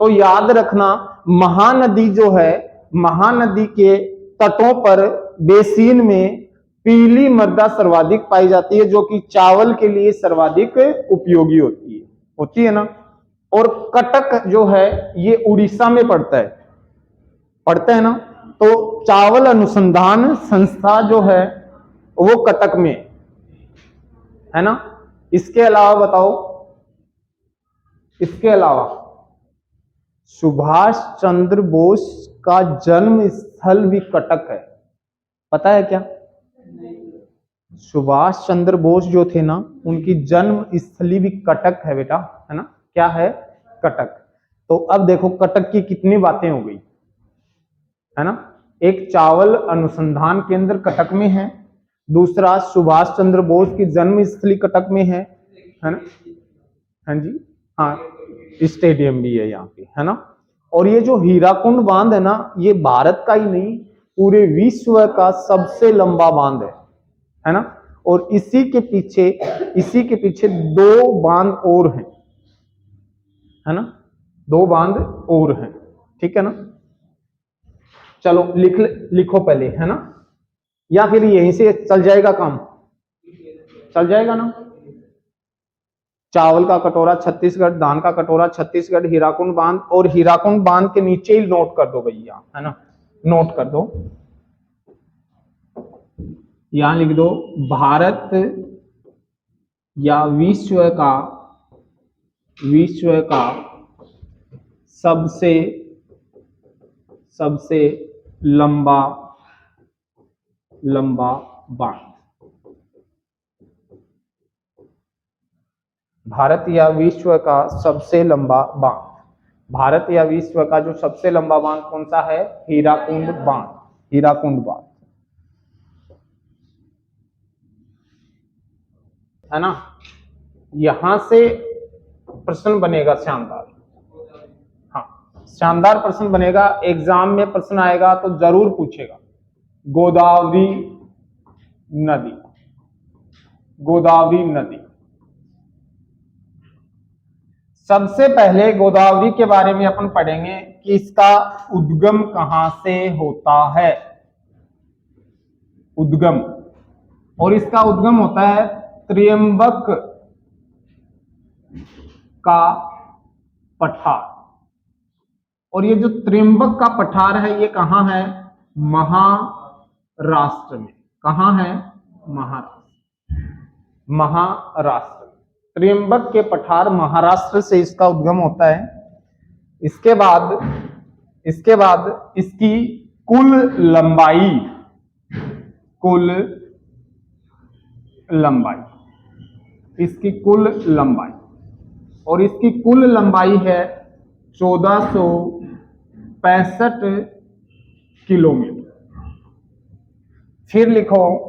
तो याद रखना, महानदी जो है, महानदी के तटों पर बेसिन में पीली मृदा सर्वाधिक पाई जाती है, जो कि चावल के लिए सर्वाधिक उपयोगी होती है ना। और कटक जो है ये उड़ीसा में पड़ता है ना। तो चावल अनुसंधान संस्था जो है वो कटक में है ना। इसके अलावा बताओ, इसके अलावा सुभाष चंद्र बोस का जन्म स्थल भी कटक है, पता है क्या? सुभाष चंद्र बोस जो थे ना, उनकी जन्म स्थली भी कटक है बेटा, है ना। क्या है? कटक। तो अब देखो कटक की कितनी बातें हो गई, है ना। एक चावल अनुसंधान केंद्र कटक में है, दूसरा सुभाष चंद्र बोस की जन्म स्थली कटक में है ना। हाँ जी, हाँ, स्टेडियम भी है यहाँ पे, है ना। और ये जो हीराकुंड बांध है ना, ये भारत का ही नहीं पूरे विश्व का सबसे लंबा बांध है ना। और इसी के पीछे दो बांध और हैं, है ना, दो बांध और हैं, ठीक है ना। चलो लिखो पहले, है ना, या फिर यहीं से चल जाएगा काम, चल जाएगा ना। चावल का कटोरा छत्तीसगढ़, धान का कटोरा छत्तीसगढ़, हीराकुंड बांध, और हीराकुंड बांध के नीचे ही नोट कर दो भैया, है ना, नोट कर दो, यहां लिख दो, भारत या विश्व का सबसे लंबा बांध। भारत या विश्व का सबसे लंबा बांध, भारत या विश्व का जो सबसे लंबा बांध कौन सा है? हीराकुंड बांध, हीराकुंड बांध, है ना। यहां से प्रश्न बनेगा शानदार, हाँ शानदार प्रश्न बनेगा, एग्जाम में प्रश्न आएगा तो जरूर पूछेगा। गोदावरी नदी, गोदावरी नदी, सबसे पहले गोदावरी के बारे में अपन पढ़ेंगे कि इसका उद्गम कहां से होता है, उद्गम, और इसका उद्गम होता है त्र्यंबक का पठार। और ये जो त्र्यंबक का पठार है ये कहां है? महाराष्ट्र में। कहां है? महाराष्ट्र। त्र्यंबक के पठार महाराष्ट्र से इसका उद्गम होता है। इसके बाद इसकी कुल लंबाई, इसकी कुल लंबाई, और इसकी कुल लंबाई है 1465 किलोमीटर। फिर लिखो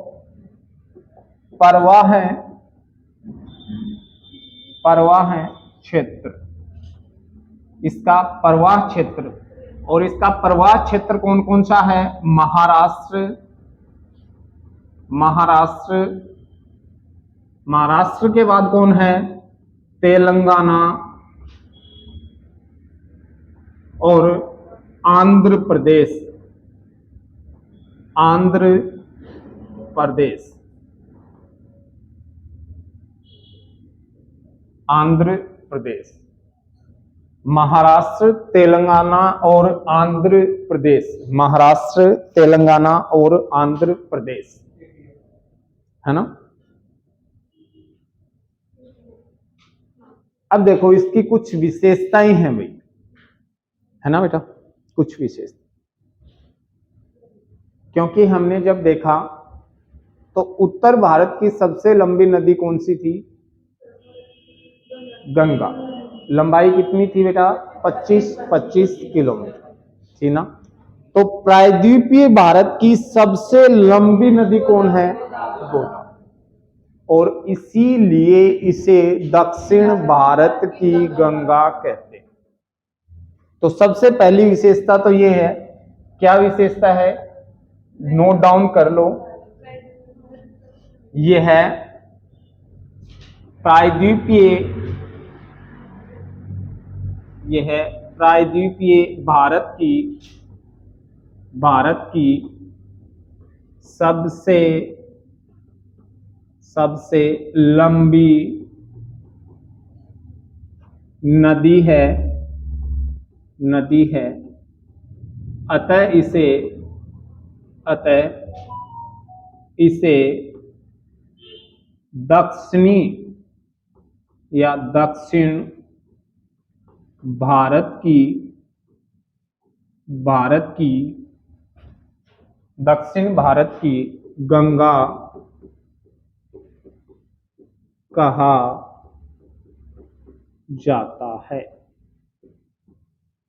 परवाह क्षेत्र, इसका परवाह क्षेत्र, और इसका प्रवाह क्षेत्र कौन कौन सा है? महाराष्ट्र के बाद कौन है? तेलंगाना और आंध्र प्रदेश, आंध्र प्रदेश, महाराष्ट्र, तेलंगाना और आंध्र प्रदेश, महाराष्ट्र, तेलंगाना और आंध्र प्रदेश, है ना। अब देखो इसकी कुछ विशेषताएं हैं भाई, है ना बेटा, कुछ विशेषता, क्योंकि हमने जब देखा तो उत्तर भारत की सबसे लंबी नदी कौन सी थी? गंगा। लंबाई कितनी थी बेटा? 25 किलोमीटर थी ना। तो प्रायद्वीपीय भारत की सबसे लंबी नदी कौन है? गोदावरी। और इसीलिए इसे दक्षिण भारत की गंगा कहते हैं। तो सबसे पहली विशेषता तो ये है, क्या विशेषता है, नोट डाउन कर लो, ये है प्रायद्वीपीय, ये है प्रायद्वीपीय भारत की सबसे लंबी नदी है, अतः इसे दक्षिणी या दक्षिण भारत की दक्षिण भारत की गंगा कहा जाता है।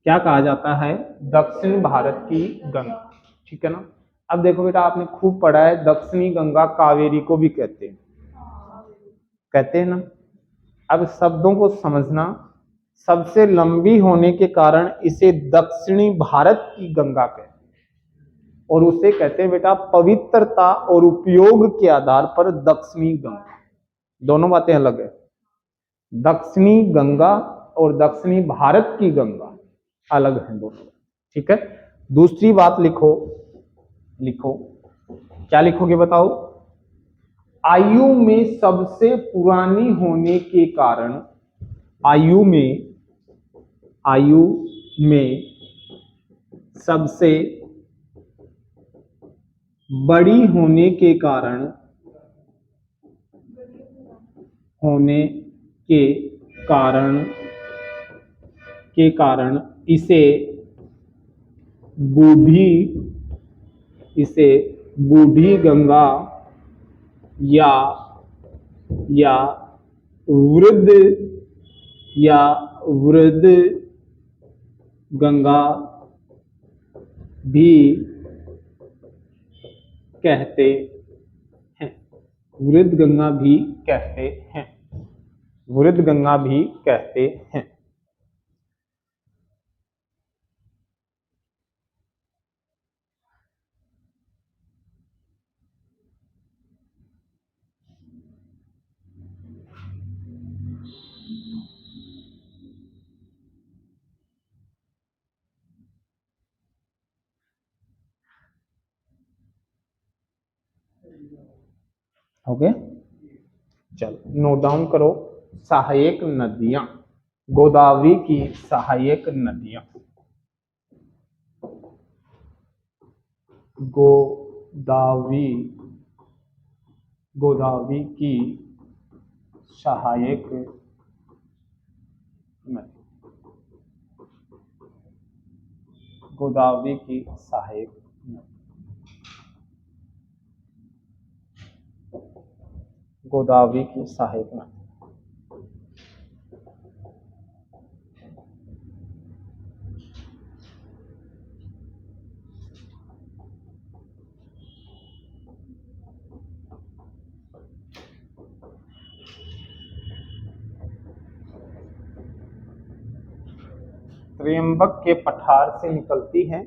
क्या कहा जाता है, दक्षिण भारत की गंगा, ठीक है ना। अब देखो बेटा, आपने खूब पढ़ा है, दक्षिणी गंगा कावेरी को भी कहते हैं ना। अब शब्दों को समझना, सबसे लंबी होने के कारण इसे दक्षिणी भारत की गंगा कहते हैं, और उसे कहते हैं बेटा पवित्रता और उपयोग के आधार पर दक्षिणी गंगा। दोनों बातें अलग है, दक्षिणी गंगा और दक्षिणी भारत की गंगा अलग है दोनों, ठीक है। दूसरी बात लिखो, क्या लिखोगे बताओ, आयु में सबसे पुरानी होने के कारण, आयु में सबसे बड़ी होने के कारण इसे बूढ़ी गंगा या वृद्ध गंगा भी कहते हैं, वृद्ध गंगा भी कहते हैं। ओके, चलो नोट डाउन करो। सहायक नदियां, गोदावरी की सहायक नदियां, गोदावरी की सहायक नदी, गोदावरी की सहायक नदी, गोदावरी की सहायक नदी। त्र्यंबक के पठार से निकलती है,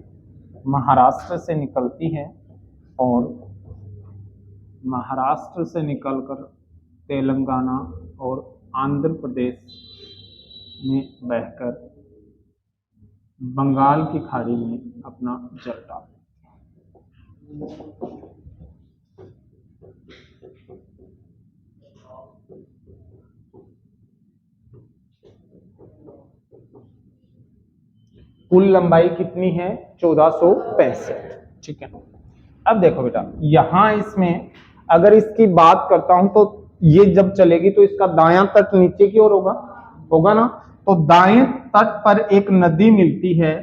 महाराष्ट्र से निकलती है, और महाराष्ट्र से निकलकर तेलंगाना और आंध्र प्रदेश में बहकर बंगाल की खाड़ी में अपना जल डालती है। कुल लंबाई कितनी है, 1465, ठीक है। अब देखो बेटा, यहां इसमें अगर इसकी बात करता हूं तो ये जब चलेगी तो इसका दायां तट नीचे की ओर होगा ना। तो दाएं तट पर एक नदी मिलती है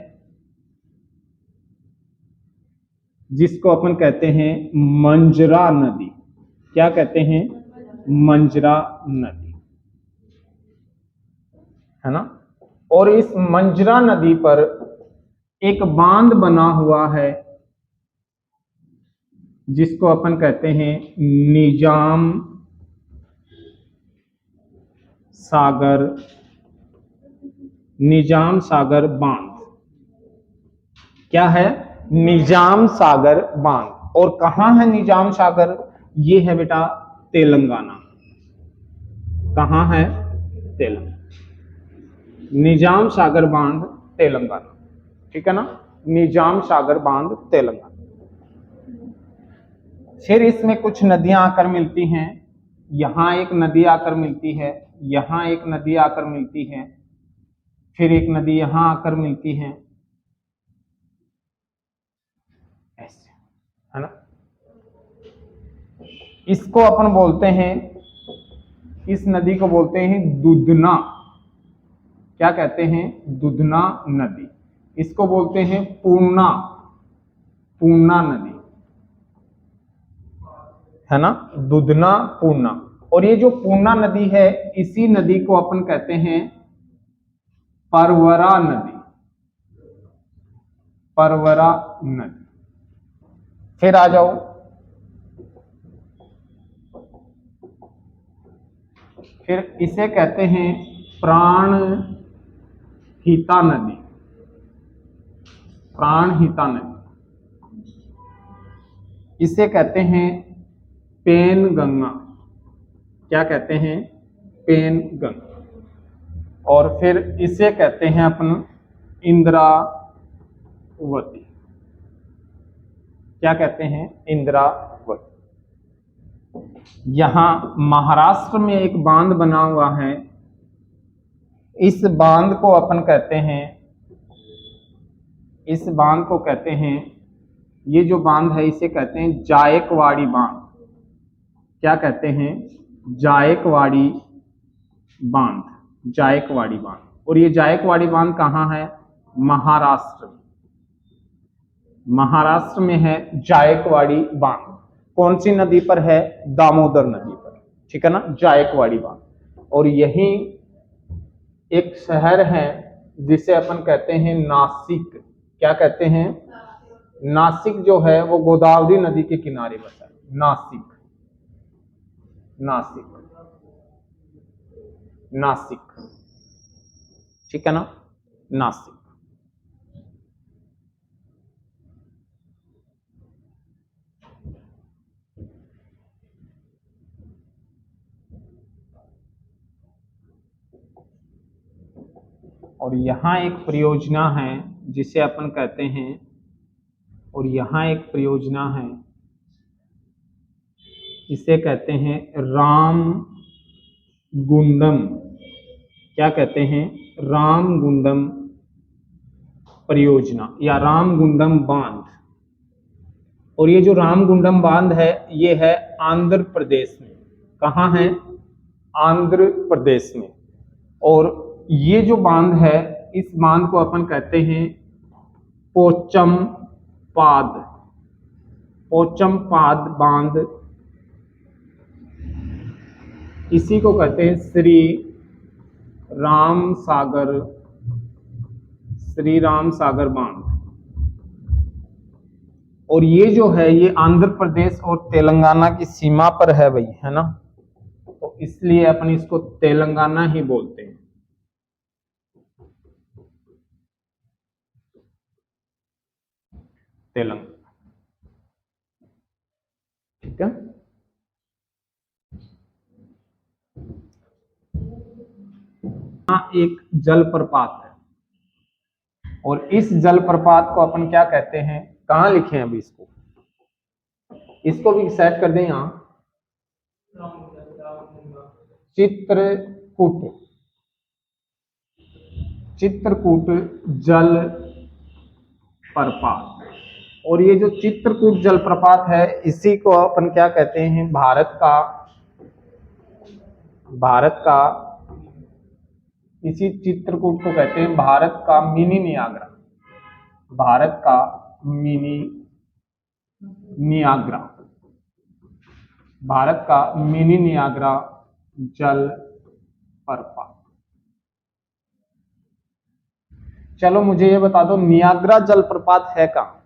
जिसको अपन कहते हैं मंजरा नदी। क्या कहते हैं, मंजरा नदी, है ना। और इस मंजरा नदी पर एक बांध बना हुआ है जिसको अपन कहते हैं निजाम सागर बांध, क्या है? निजाम सागर बांध। और कहां है निजाम सागर? ये है बेटा तेलंगाना। कहां है? तेलंगाना। निजाम सागर बांध तेलंगाना, ठीक है ना? निजाम सागर बांध तेलंगाना। फिर इसमें कुछ नदियां आकर मिलती हैं। यहां एक नदी आकर मिलती है, यहां एक नदी आकर मिलती है, फिर एक नदी यहां आकर मिलती है, ऐसे, है ना? इसको अपन बोलते हैं, इस नदी को बोलते हैं दुधना। क्या कहते हैं? दुधना नदी। इसको बोलते हैं पूर्णा, पूर्णा नदी, है ना? दुधना, पूर्णा। और ये जो पूर्णा नदी है, इसी नदी को अपन कहते हैं परवरा नदी, परवरा नदी। फिर आ जाओ, फिर इसे कहते हैं प्राणहिता नदी, प्राणहिता नदी। इसे कहते हैं पेन गंगा। क्या कहते हैं? पेन गंगा। और फिर इसे कहते हैं अपन इंद्रावती। क्या कहते हैं? इंद्रावती। यहां महाराष्ट्र में एक बांध बना हुआ है, इस बांध को अपन कहते हैं, इस बांध को कहते हैं, ये जो बांध है इसे कहते हैं जायकवाड़ी बांध। क्या कहते हैं? जायकवाड़ी बांध, जायकवाड़ी बांध। और ये जायकवाड़ी बांध कहां है? महाराष्ट्र में, महाराष्ट्र में है जायकवाड़ी बांध। कौन सी नदी पर है? दामोदर नदी पर, ठीक है ना? जायकवाड़ी बांध। और यही एक शहर है जिसे अपन कहते हैं नासिक। क्या कहते हैं? नासिक जो है वो गोदावरी नदी के किनारे बसा है, नासिक, नासिक, नासिक, ठीक है ना? नासिक। और यहां एक परियोजना है जिसे अपन कहते हैं, और यहां एक परियोजना है, इसे कहते हैं राम गुंडम। क्या कहते हैं? राम गुंडम परियोजना या राम गुंडम बांध। और ये जो राम गुंडम बांध है ये है आंध्र प्रदेश में। कहां है? आंध्र प्रदेश में। और ये जो बांध है, इस बांध को अपन कहते हैं पोचम पाद, पोचम पाद बांध। इसी को कहते हैं श्री राम सागर, श्री राम सागर बांध। और ये जो है ये आंध्र प्रदेश और तेलंगाना की सीमा पर है भाई, है ना? तो इसलिए अपन इसको तेलंगाना ही बोलते हैं। तेलंगाना, ठीक है? एक जलप्रपात है, और इस जलप्रपात को अपन क्या कहते हैं? कहां लिखे हैं अभी इसको? इसको भी सेट कर दें यहां, चित्रकूट, चित्रकूट जल प्रपात। और ये जो चित्रकूट जलप्रपात है इसी को अपन क्या कहते हैं? भारत का, भारत का, इसी चित्रकूट को कहते हैं भारत का मिनी नियाग्रा, भारत का मिनी नियाग्रा, भारत का मिनी नियाग्रा जल प्रपात। चलो मुझे ये बता दो नियाग्रा जलप्रपात है कहां?